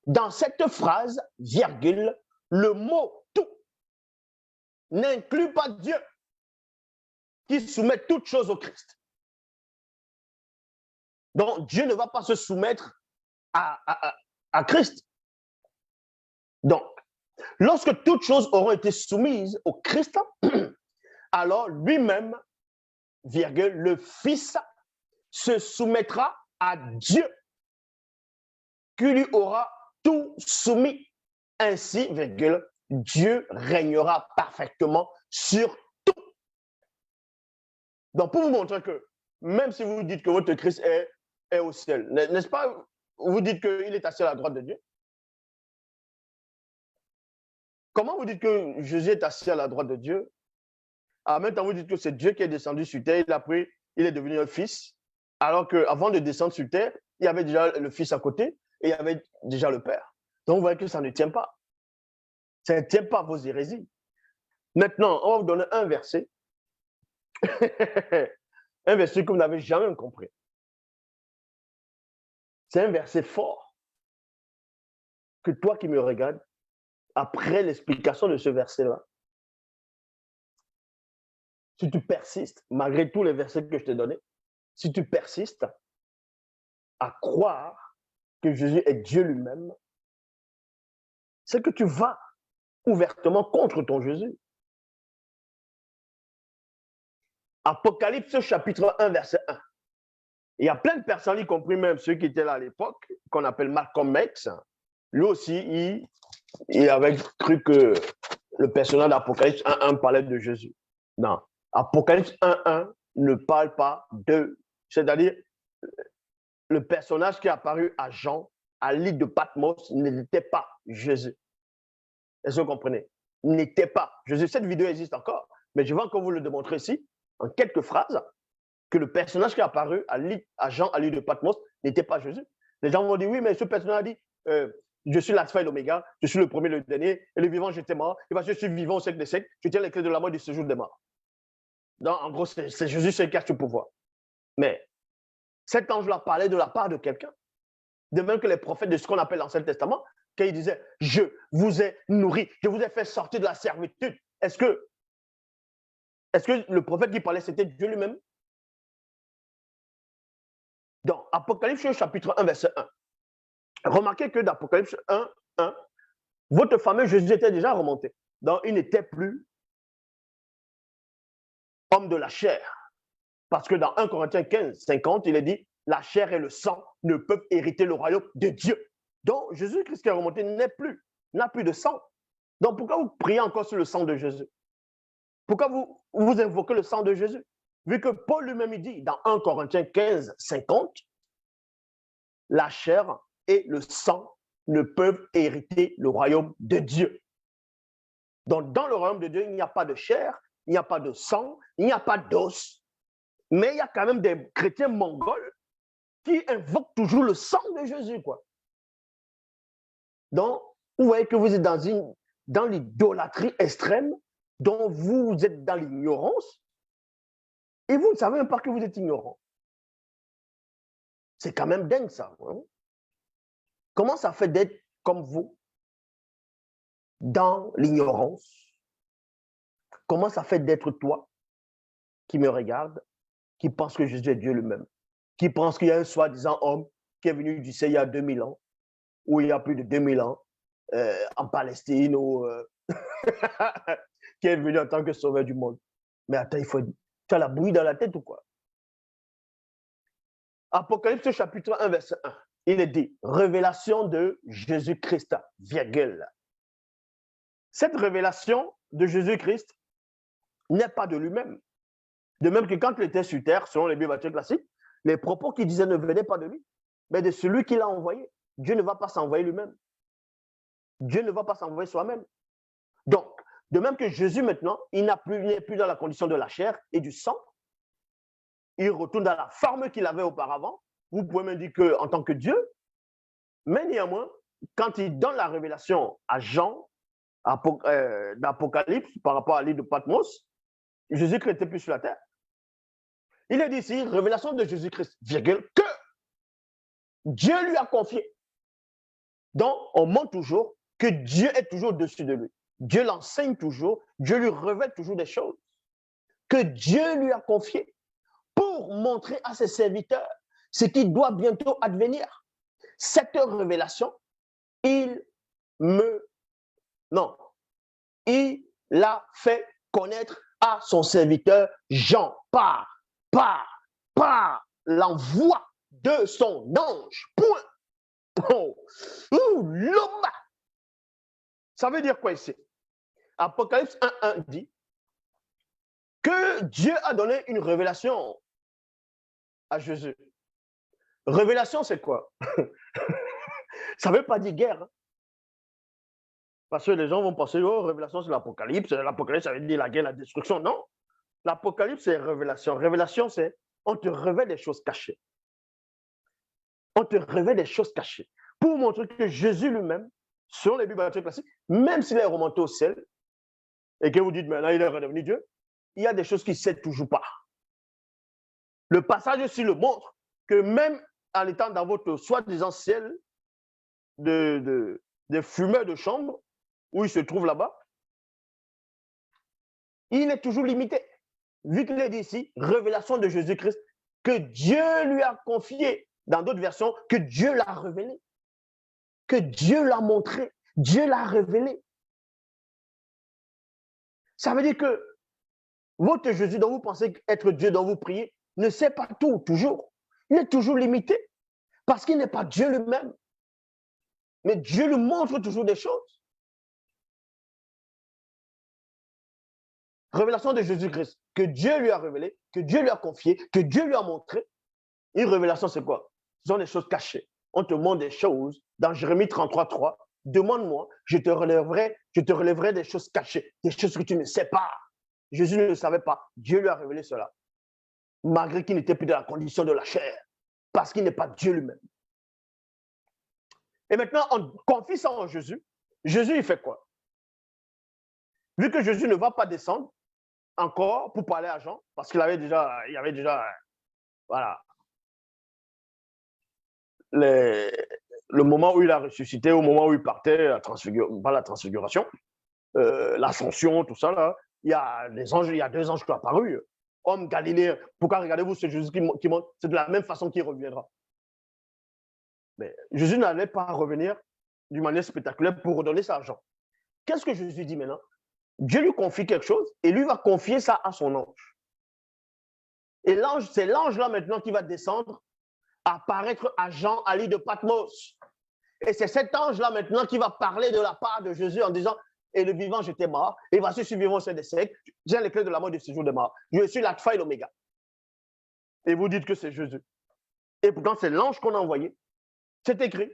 dans cette phrase, virgule, le mot tout n'inclut pas Dieu qui soumet toutes choses au Christ. Donc, Dieu ne va pas se soumettre à Christ. Donc, lorsque toutes choses auront été soumises au Christ, alors lui-même, virgule, le Fils se soumettra à Dieu, qui lui aura tout soumis. Ainsi, virgule, Dieu régnera parfaitement sur tout. Donc, pour vous montrer que même si vous dites que votre Christ est au ciel, n'est-ce pas, vous dites qu'il est assis à la droite de Dieu? Comment vous dites que Jésus est assis à la droite de Dieu? En même temps, vous dites que c'est Dieu qui est descendu sur terre, il est devenu un fils, alors qu'avant de descendre sur terre, il y avait déjà le fils à côté et il y avait déjà le père. Donc, vous voyez que ça ne tient pas. Ça ne tient pas vos hérésies. Maintenant, on va vous donner un verset. Un verset que vous n'avez jamais compris. C'est un verset fort que toi qui me regardes, après l'explication de ce verset-là, si tu persistes, malgré tous les versets que je t'ai donnés, si tu persistes à croire que Jésus est Dieu lui-même, c'est que tu vas ouvertement contre ton Jésus. Apocalypse chapitre 1, verset 1. Il y a plein de personnes, y compris même ceux qui étaient là à l'époque, qu'on appelle Malcolm X. Lui aussi, il avait cru que le personnage d'Apocalypse 1.1 parlait de Jésus. Non. Apocalypse 1.1 ne parle pas de... C'est-à-dire, le personnage qui est apparu à Jean, à l'île de Patmos, n'était pas Jésus. Est-ce que vous comprenez? N'était pas Jésus. Cette vidéo existe encore, mais je vais encore vous le démontrer ici, en quelques phrases, que le personnage qui est apparu à Jean, à l'île de Patmos, n'était pas Jésus. Les gens vont dire, oui, mais ce personnage a dit, je suis l'alpha et l'oméga, je suis le premier et le dernier, et le vivant, j'étais mort, et parce que je suis vivant au siècle des siècles, je tiens les clés de la mort et du séjour des morts. Donc, en gros, c'est Jésus, c'est qui a ce pouvoir. Mais cet ange-là parlait de la part de quelqu'un. De même que les prophètes de ce qu'on appelle l'Ancien Testament, quand ils disaient, je vous ai nourri, je vous ai fait sortir de la servitude. Est-ce que le prophète qui parlait, c'était Dieu lui-même? Dans Apocalypse chapitre 1, verset 1. Remarquez que dans Apocalypse 1, 1, votre fameux Jésus était déjà remonté. Donc, il n'était plus homme de la chair. Parce que dans 1 Corinthiens 15, 50, il est dit, la chair et le sang ne peuvent hériter le royaume de Dieu. Donc, Jésus-Christ qui est remonté n'a plus de sang. Donc, pourquoi vous priez encore sur le sang de Jésus? Pourquoi vous invoquez le sang de Jésus? Vu que Paul lui-même dit dans 1 Corinthiens 15, 50, la chair et le sang ne peuvent hériter le royaume de Dieu. Donc, dans le royaume de Dieu, il n'y a pas de chair, il n'y a pas de sang, il n'y a pas d'os. Mais il y a quand même des chrétiens mongols qui invoquent toujours le sang de Jésus, quoi. Donc, vous voyez que vous êtes dans l'idolâtrie extrême, dont vous êtes dans l'ignorance, et vous ne savez même pas que vous êtes ignorant. C'est quand même dingue, ça. Hein? Comment ça fait d'être comme vous, dans l'ignorance? Comment ça fait d'être toi, qui me regarde, qui pense que Jésus est Dieu lui-même, qui pense qu'il y a un soi-disant homme qui est venu du ciel il y a 2000 ans, ou il y a plus de 2000 ans, en Palestine, ou qui est venu en tant que sauveur du monde. Mais attends, tu as la bouillie dans la tête ou quoi? Apocalypse chapitre 1, verset 1. Il est dit, révélation de Jésus-Christ, virgule. Cette révélation de Jésus-Christ n'est pas de lui-même. De même que quand il était sur terre, selon les Bibles classiques, les propos qu'il disait ne venaient pas de lui, mais de celui qui l'a envoyé. Dieu ne va pas s'envoyer lui-même. Dieu ne va pas s'envoyer soi-même. Donc, de même que Jésus maintenant, il n'est plus dans la condition de la chair et du sang. Il retourne dans la forme qu'il avait auparavant. Vous pouvez me dire qu'en tant que Dieu, mais néanmoins, quand il donne la révélation à Jean, d'Apocalypse, par rapport à l'île de Patmos, Jésus-Christ n'était plus sur la terre. Il est dit ici, révélation de Jésus-Christ, virgule, que Dieu lui a confié. Donc, on montre toujours que Dieu est toujours au-dessus de lui. Dieu l'enseigne toujours, Dieu lui révèle toujours des choses que Dieu lui a confiées pour montrer à ses serviteurs ce qui doit bientôt advenir. Cette révélation, il l'a fait connaître à son serviteur Jean par l'envoi de son ange. Point. L'homme. Ça veut dire quoi ici? Apocalypse 1.1 dit, que Dieu a donné une révélation à Jésus. Révélation, c'est quoi? Ça ne veut pas dire guerre. Hein? Parce que les gens vont penser, oh, révélation, c'est l'Apocalypse. L'Apocalypse, ça veut dire la guerre, la destruction. Non. L'Apocalypse, c'est révélation. Révélation, c'est on te révèle des choses cachées. On te révèle des choses cachées. Pour montrer que Jésus lui-même, sur les Bibles classiques, même s'il est remonté au ciel, et que vous dites maintenant il est redevenu Dieu, il y a des choses qu'il ne sait toujours pas. Le passage aussi le montre que même en étant dans votre soi-disant ciel de fumeurs de chambre, où il se trouve là-bas, il est toujours limité. Vu qu'il est dit ici, révélation de Jésus-Christ, que Dieu lui a confié, dans d'autres versions, que Dieu l'a révélé, que Dieu l'a montré, Dieu l'a révélé. Ça veut dire que votre Jésus dont vous pensez être Dieu, dont vous priez, ne sait pas tout, toujours. Il est toujours limité, parce qu'il n'est pas Dieu lui-même. Mais Dieu lui montre toujours des choses. Révélation de Jésus-Christ, que Dieu lui a révélé, que Dieu lui a confié, que Dieu lui a montré. Une révélation, c'est quoi? Ce sont des choses cachées. On te montre des choses. Dans Jérémie 33:3, demande-moi, je te relèverai des choses cachées, des choses que tu ne sais pas. Jésus ne le savait pas. Dieu lui a révélé cela. Malgré qu'il n'était plus dans la condition de la chair, parce qu'il n'est pas Dieu lui-même. Et maintenant, on confie ça en Jésus. Jésus, il fait quoi? Vu que Jésus ne va pas descendre encore pour parler à Jean, parce qu'il avait déjà, voilà, le moment où il a ressuscité, au moment où il partait, pas la transfiguration, l'ascension, tout ça, là, il y a des anges, il y a 2 anges qui sont apparus. Homme galiléen, pourquoi regardez-vous ce Jésus qui monte? C'est de la même façon qu'il reviendra. Mais Jésus n'allait pas revenir d'une manière spectaculaire pour redonner ça à Jean. Qu'est-ce que Jésus dit maintenant? Dieu lui confie quelque chose et lui va confier ça à son ange. Et l'ange, c'est l'ange là maintenant qui va descendre, apparaître à Jean à l'île de Patmos. Et c'est cet ange là maintenant qui va parler de la part de Jésus en disant, et le vivant, j'étais mort, et voici, je suis vivant au sein des siècles, j'ai les clés de la mort de ce jour de mort. Je suis l'alpha et l'oméga. Et vous dites que c'est Jésus. Et pourtant, c'est l'ange qu'on a envoyé. C'est écrit.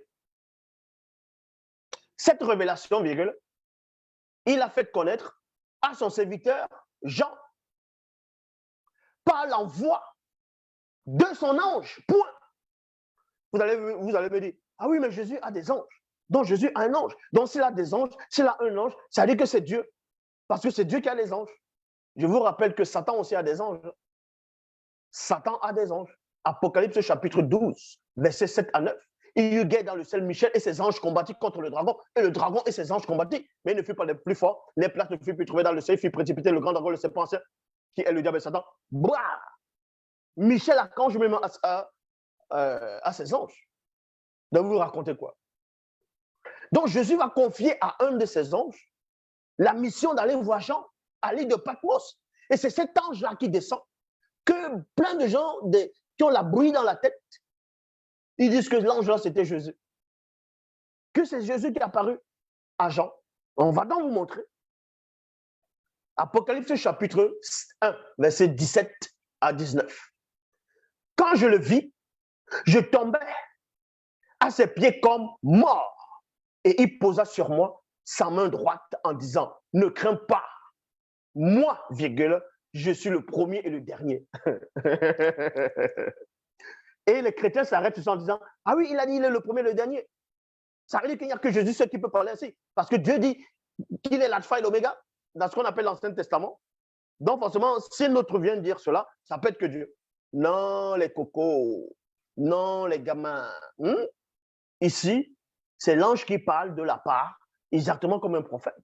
Cette révélation, virgule, il a fait connaître à son serviteur Jean par l'envoi de son ange. Point. Vous allez me dire, ah oui, mais Jésus a des anges. Donc Jésus a un ange. Donc s'il a des anges, s'il a un ange, ça veut dire que c'est Dieu. Parce que c'est Dieu qui a les anges. Je vous rappelle que Satan aussi a des anges. Satan a des anges. Apocalypse chapitre 12, versets 7 à 9. Il y eut guerre dans le ciel, Michel et ses anges combattirent contre le dragon, et le dragon et ses anges combattirent, mais il ne fut pas les plus forts, les places ne furent plus trouvées dans le ciel, il fit précipiter le grand dragon, le serpent ancien, qui est le diable et Satan. Blah! Michel archange même à ses anges. Donc vous racontez quoi? Donc Jésus va confier à un de ses anges la mission d'aller voir Jean à l'île de Patmos. Et c'est cet ange-là qui descend, que plein de gens qui ont la bruit dans la tête, ils disent que l'ange-là, c'était Jésus. Que c'est Jésus qui est apparu à Jean. On va donc vous montrer. Apocalypse chapitre 1, versets 17 à 19. Quand je le vis, je tombais à ses pieds comme mort. Et il posa sur moi sa main droite en disant, ne crains pas. Moi, virgule, je suis le premier et le dernier. Et les chrétiens s'arrêtent en disant, ah oui, il a dit il est le premier et le dernier. Ça veut dire qu'il n'y a que Jésus seul qui peut parler ainsi. Parce que Dieu dit qu'il est l'alpha et l'oméga, dans ce qu'on appelle l'Ancien Testament. Donc forcément, si notre vient dire cela, ça peut être que Dieu. Non, les cocos. Non, les gamins. Ici, c'est l'ange qui parle de la part, exactement comme un prophète.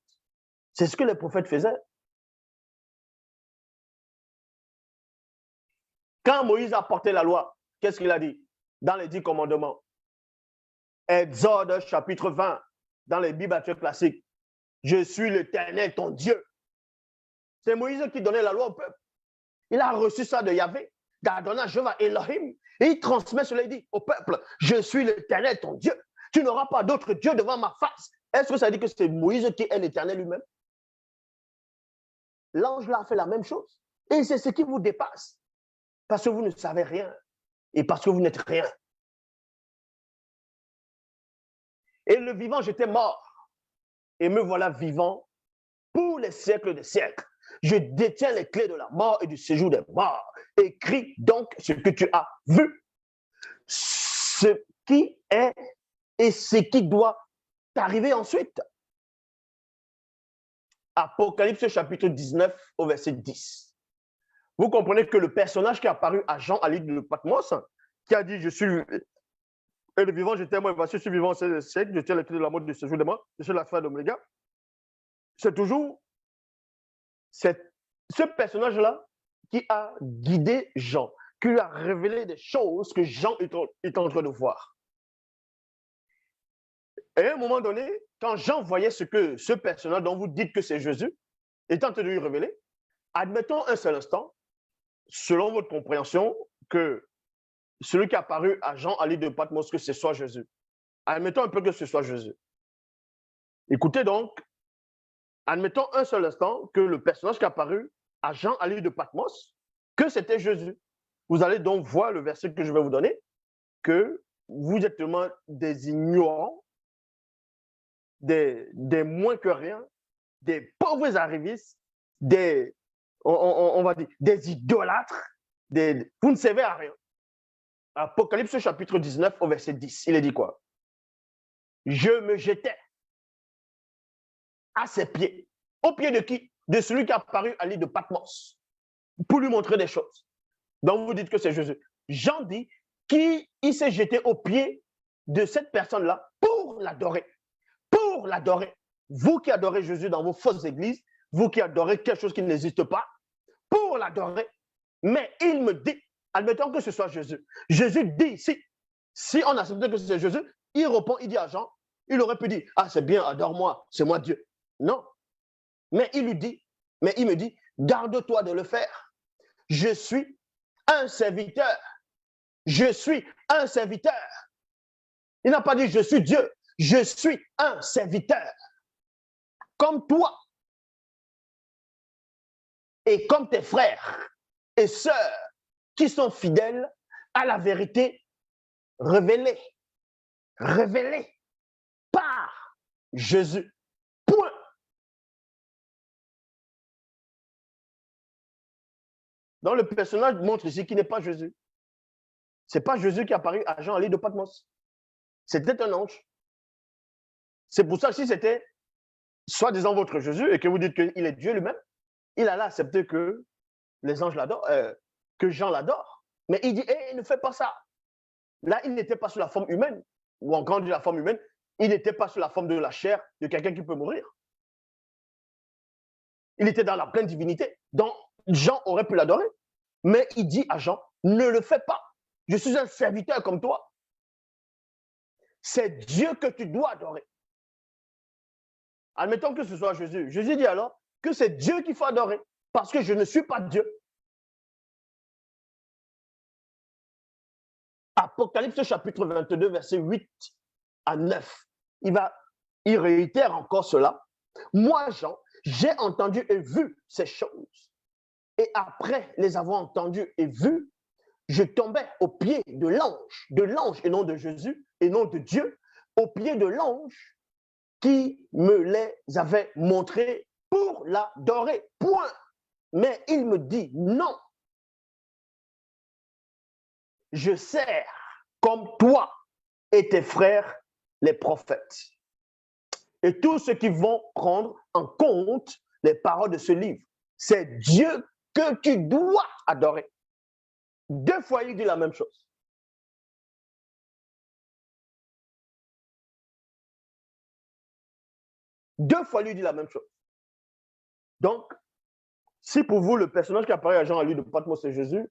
C'est ce que les prophètes faisaient. Quand Moïse a porté la loi, qu'est-ce qu'il a dit dans les 10 commandements? Exode chapitre 20, dans les Bibles classiques. Je suis l'Éternel, ton Dieu. C'est Moïse qui donnait la loi au peuple. Il a reçu ça de Yahvé, d'Adonai Jéhovah Elohim, et il transmet cela, il dit au peuple, je suis l'Éternel, ton Dieu. Tu n'auras pas d'autre Dieu devant ma face. Est-ce que ça dit que c'est Moïse qui est l'Éternel lui-même? L'ange là a fait la même chose. Et c'est ce qui vous dépasse. Parce que vous ne savez rien. Et parce que vous n'êtes rien. Et le vivant, j'étais mort. Et me voilà vivant pour les siècles des siècles. Je détiens les clés de la mort et du séjour des morts. Écris donc ce que tu as vu, ce qui est et ce qui doit t'arriver ensuite. Apocalypse chapitre 19 au verset 10. Vous comprenez que le personnage qui est apparu à Jean à l'île de Patmos, qui a dit, je suis le vivant, j'étais moi, je suis vivant, c'est le siècle, je tiens les clés de la mort du séjour des morts, je suis la fin de l'oméga. C'est toujours ce personnage-là qui a guidé Jean, qui lui a révélé des choses que Jean est en train de voir. Et à un moment donné, quand Jean voyait ce que ce personnage dont vous dites que c'est Jésus est en train de lui révéler, admettons un seul instant, selon votre compréhension, que celui qui a apparu à Jean à l'île de Patmos, que ce soit Jésus. Admettons un peu que ce soit Jésus. Écoutez donc, admettons un seul instant que le personnage qui a apparu à Jean à l'île de Patmos, que c'était Jésus. Vous allez donc voir le verset que je vais vous donner, que vous êtes tellement des ignorants, des moins que rien, des pauvres arrivistes, on va dire, des idolâtres, vous ne servez à rien. Apocalypse chapitre 19 au verset 10, il est dit quoi? Je me jetais à ses pieds. Au pied de qui? De celui qui a apparu à l'île de Patmos, pour lui montrer des choses. Donc vous dites que c'est Jésus. Jean dit qu'il s'est jeté au pied de cette personne-là pour l'adorer. Pour l'adorer. Vous qui adorez Jésus dans vos fausses églises, vous qui adorez quelque chose qui n'existe pas, pour l'adorer. Mais il me dit, admettons que ce soit Jésus. Jésus dit, si on accepte que c'est Jésus, il répond, il dit à Jean, il aurait pu dire, ah c'est bien, adore-moi, c'est moi Dieu. Non. Mais il lui dit, mais il me dit, garde-toi de le faire. Je suis un serviteur. Je suis un serviteur. Il n'a pas dit je suis Dieu. Je suis un serviteur. Comme toi et comme tes frères et sœurs qui sont fidèles à la vérité révélée. Révélée par Jésus. Point. Donc le personnage montre ici qu'il n'est pas Jésus. Ce n'est pas Jésus qui est apparu à Jean à l'île de Patmos. C'était un ange. C'est pour ça que si c'était soi-disant votre Jésus et que vous dites qu'il est Dieu lui-même, il allait accepter que les anges l'adorent, que Jean l'adore. Mais il dit, il ne fait pas ça. Là, il n'était pas sous la forme humaine, ou encore de la forme humaine, il n'était pas sous la forme de la chair de quelqu'un qui peut mourir. Il était dans la pleine divinité. Donc, Jean aurait pu l'adorer. Mais il dit à Jean, ne le fais pas. Je suis un serviteur comme toi. C'est Dieu que tu dois adorer. Admettons que ce soit Jésus. Jésus dit alors que c'est Dieu qu'il faut adorer, parce que je ne suis pas Dieu. Apocalypse chapitre 22, verset 8 à 9. Il réitère encore cela. Moi, Jean, j'ai entendu et vu ces choses. Et après les avoir entendues et vues, je tombais au pied de l'ange et non de Jésus, et non de Dieu, au pied de l'ange qui me les avait montrées pour l'adorer. Point. Mais il me dit non. Je sers comme toi et tes frères les prophètes. Et tous ceux qui vont prendre en compte les paroles de ce livre, c'est Dieu que tu dois adorer. 2 fois, il dit la même chose. Deux fois, il dit la même chose. Donc, si pour vous, le personnage qui apparaît à Jean à lui de Patmos, c'est Jésus,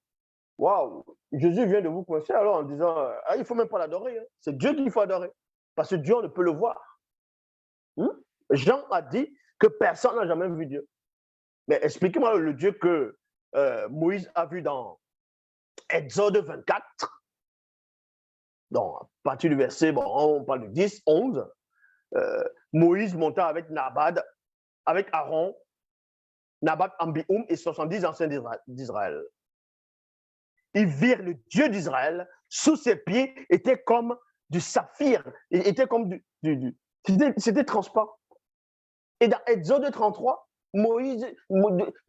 waouh, Jésus vient de vous coincer alors en disant, il ne faut même pas l'adorer. Hein. C'est Dieu qu'il faut adorer. Parce que Dieu, on ne peut le voir. Jean a dit que personne n'a jamais vu Dieu. Mais expliquez-moi le Dieu que Moïse a vu dans Exode 24. Donc, à partir du verset, on parle de 10, 11. Moïse monta avec Nabad, avec Aaron, Nabat, Ambihoum et 70 anciens d'Israël. Ils virent le Dieu d'Israël, sous ses pieds était comme du saphir, était comme c'était transparent. Et dans Exode 33,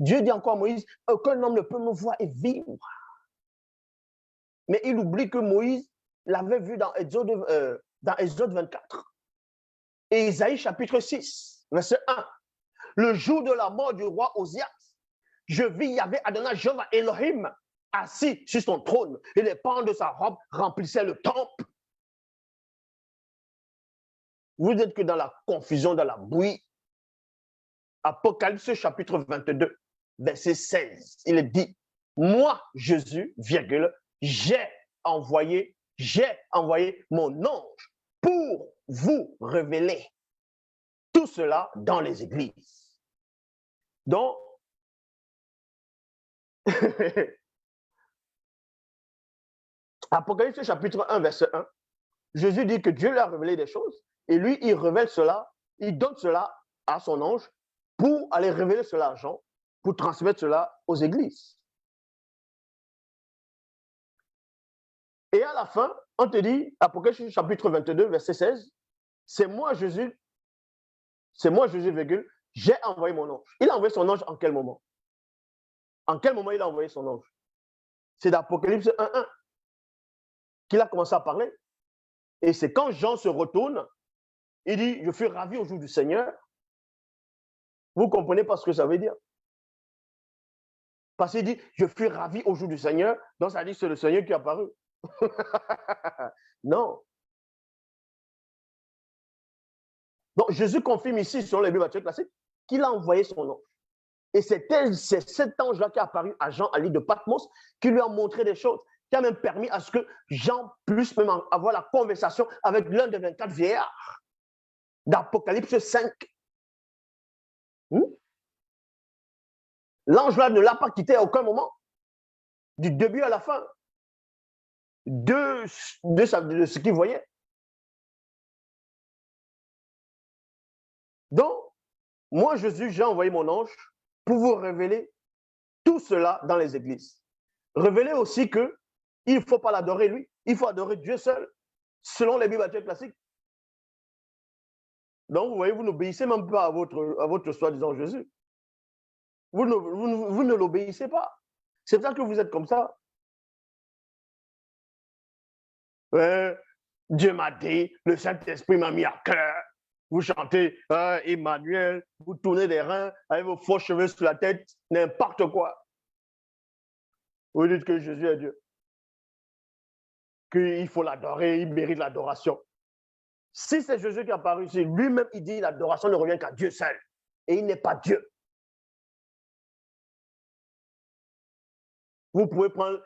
Dieu dit encore à Moïse, aucun homme ne peut me voir et vivre. Mais il oublie que Moïse l'avait vu dans Exode 24. Et Isaïe chapitre 6, verset 1. Le jour de la mort du roi Osias, je vis Yahvé Adonai Jéhovah Elohim assis sur son trône et les pans de sa robe remplissaient le temple. Vous êtes que dans la confusion, dans la bouillie. Apocalypse chapitre 22, verset 16, il est dit, moi, Jésus, virgule, j'ai envoyé mon ange pour vous révéler tout cela dans les églises. Donc, Apocalypse chapitre 1, verset 1, Jésus dit que Dieu lui a révélé des choses et lui, il révèle cela, il donne cela à son ange pour aller révéler cela à Jean, pour transmettre cela aux églises. Et à la fin, on te dit, Apocalypse chapitre 22, verset 16, c'est moi Jésus, virgule, j'ai envoyé mon ange. Il a envoyé son ange en quel moment? En quel moment il a envoyé son ange? C'est d'Apocalypse 1.1 qu'il a commencé à parler. Et c'est quand Jean se retourne, il dit, je fus ravi au jour du Seigneur. Vous comprenez pas ce que ça veut dire? Parce qu'il dit, je fus ravi au jour du Seigneur, donc ça dit que c'est le Seigneur qui est apparu. Non. Donc Jésus confirme ici, selon les Bibles classiques, qu'il a envoyé son ange. Et c'est cet ange-là qui est apparu à Jean à l'île de Patmos, qui lui a montré des choses, qui a même permis à ce que Jean puisse même avoir la conversation avec l'un des 24 vieillards d'Apocalypse 5. L'ange-là ne l'a pas quitté à aucun moment, du début à la fin, de ce qu'il voyait. Donc, moi, Jésus, j'ai envoyé mon ange pour vous révéler tout cela dans les églises. Révéler aussi qu'il ne faut pas l'adorer lui, il faut adorer Dieu seul, selon les Bibles classiques. Donc, vous voyez, vous n'obéissez même pas à votre soi-disant Jésus. Vous ne l'obéissez pas. C'est pour ça que vous êtes comme ça. Dieu m'a dit, le Saint-Esprit m'a mis à cœur. Vous chantez Emmanuel, vous tournez les reins avec vos faux cheveux sur la tête, n'importe quoi. Vous dites que Jésus est Dieu. Qu'il faut l'adorer, il mérite l'adoration. Si c'est Jésus qui est apparu ici, lui-même, il dit l'adoration ne revient qu'à Dieu seul. Et il n'est pas Dieu. Vous pouvez prendre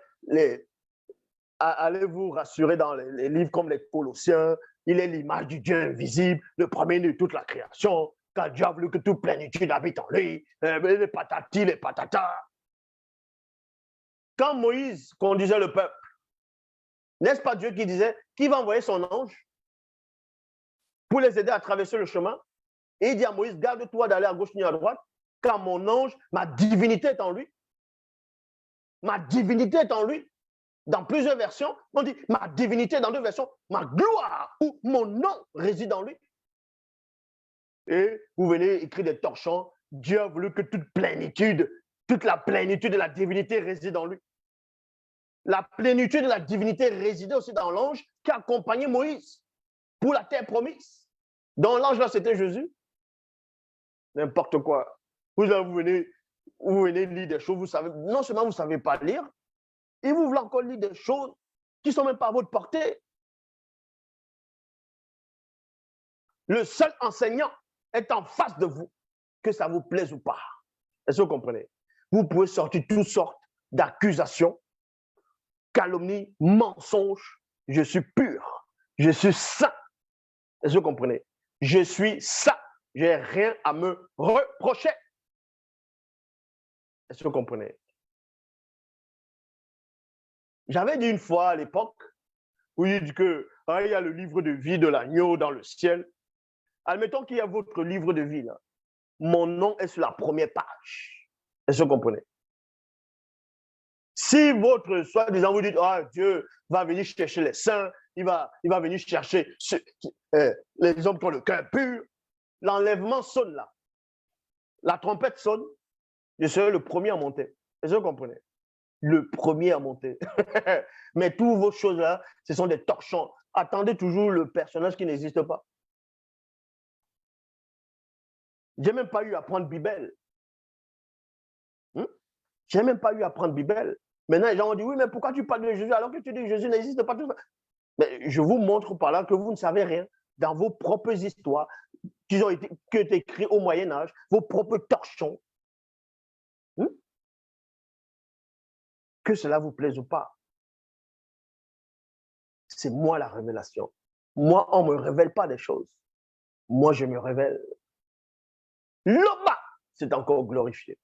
allez vous rassurer dans les livres comme les Colossiens. Il est l'image du Dieu invisible, le premier de toute la création. Quand Dieu a voulu que toute plénitude habite en lui, les patati, les patata. Quand Moïse conduisait le peuple, n'est-ce pas Dieu qui disait qu'il va envoyer son ange pour les aider à traverser le chemin? Et il dit à Moïse, garde-toi d'aller à gauche ni à droite, car mon ange, ma divinité est en lui. Ma divinité est en lui. Dans plusieurs versions, on dit ma divinité, dans deux versions, ma gloire ou mon nom réside en lui. Et vous venez écrire des torchons, Dieu a voulu que toute la plénitude de la divinité réside en lui. La plénitude de la divinité résidait aussi dans l'ange qui accompagnait Moïse pour la terre promise. Dans l'ange là, c'était Jésus. N'importe quoi. Vous venez lire des choses, vous savez, non seulement vous ne savez pas lire, et vous voulez encore lire des choses qui ne sont même pas à votre portée. Le seul enseignant est en face de vous, que ça vous plaise ou pas. Est-ce que vous comprenez? Vous pouvez sortir toutes sortes d'accusations, calomnies, mensonges. Je suis pur, je suis saint. Est-ce que vous comprenez? Je suis saint, je n'ai rien à me reprocher. Est-ce que vous comprenez? J'avais dit une fois à l'époque, où il dit que il y a le livre de vie de l'agneau dans le ciel. Admettons qu'il y a votre livre de vie là. Mon nom est sur la première page. Est-ce que vous comprenez? Si votre soi-disant vous dites, ah, Dieu va venir chercher les saints, il va venir chercher les hommes qui ont le cœur pur, l'enlèvement sonne là. La trompette sonne, je serai le premier à monter. Est-ce que vous comprenez? Le premier à monter. Mais toutes vos choses là, ce sont des torchons. Attendez toujours le personnage qui n'existe pas. J'ai même pas eu à prendre Bible. J'ai même pas eu à prendre Bible. Maintenant, les gens ont dit, oui, mais pourquoi tu parles de Jésus alors que tu dis que Jésus n'existe pas? Mais je vous montre par là que vous ne savez rien dans vos propres histoires qui ont été écrites au Moyen-Âge, vos propres torchons. Que cela vous plaise ou pas. C'est moi la révélation. Moi, on ne me révèle pas des choses. Moi, je me révèle. L'Oba, c'est encore glorifié.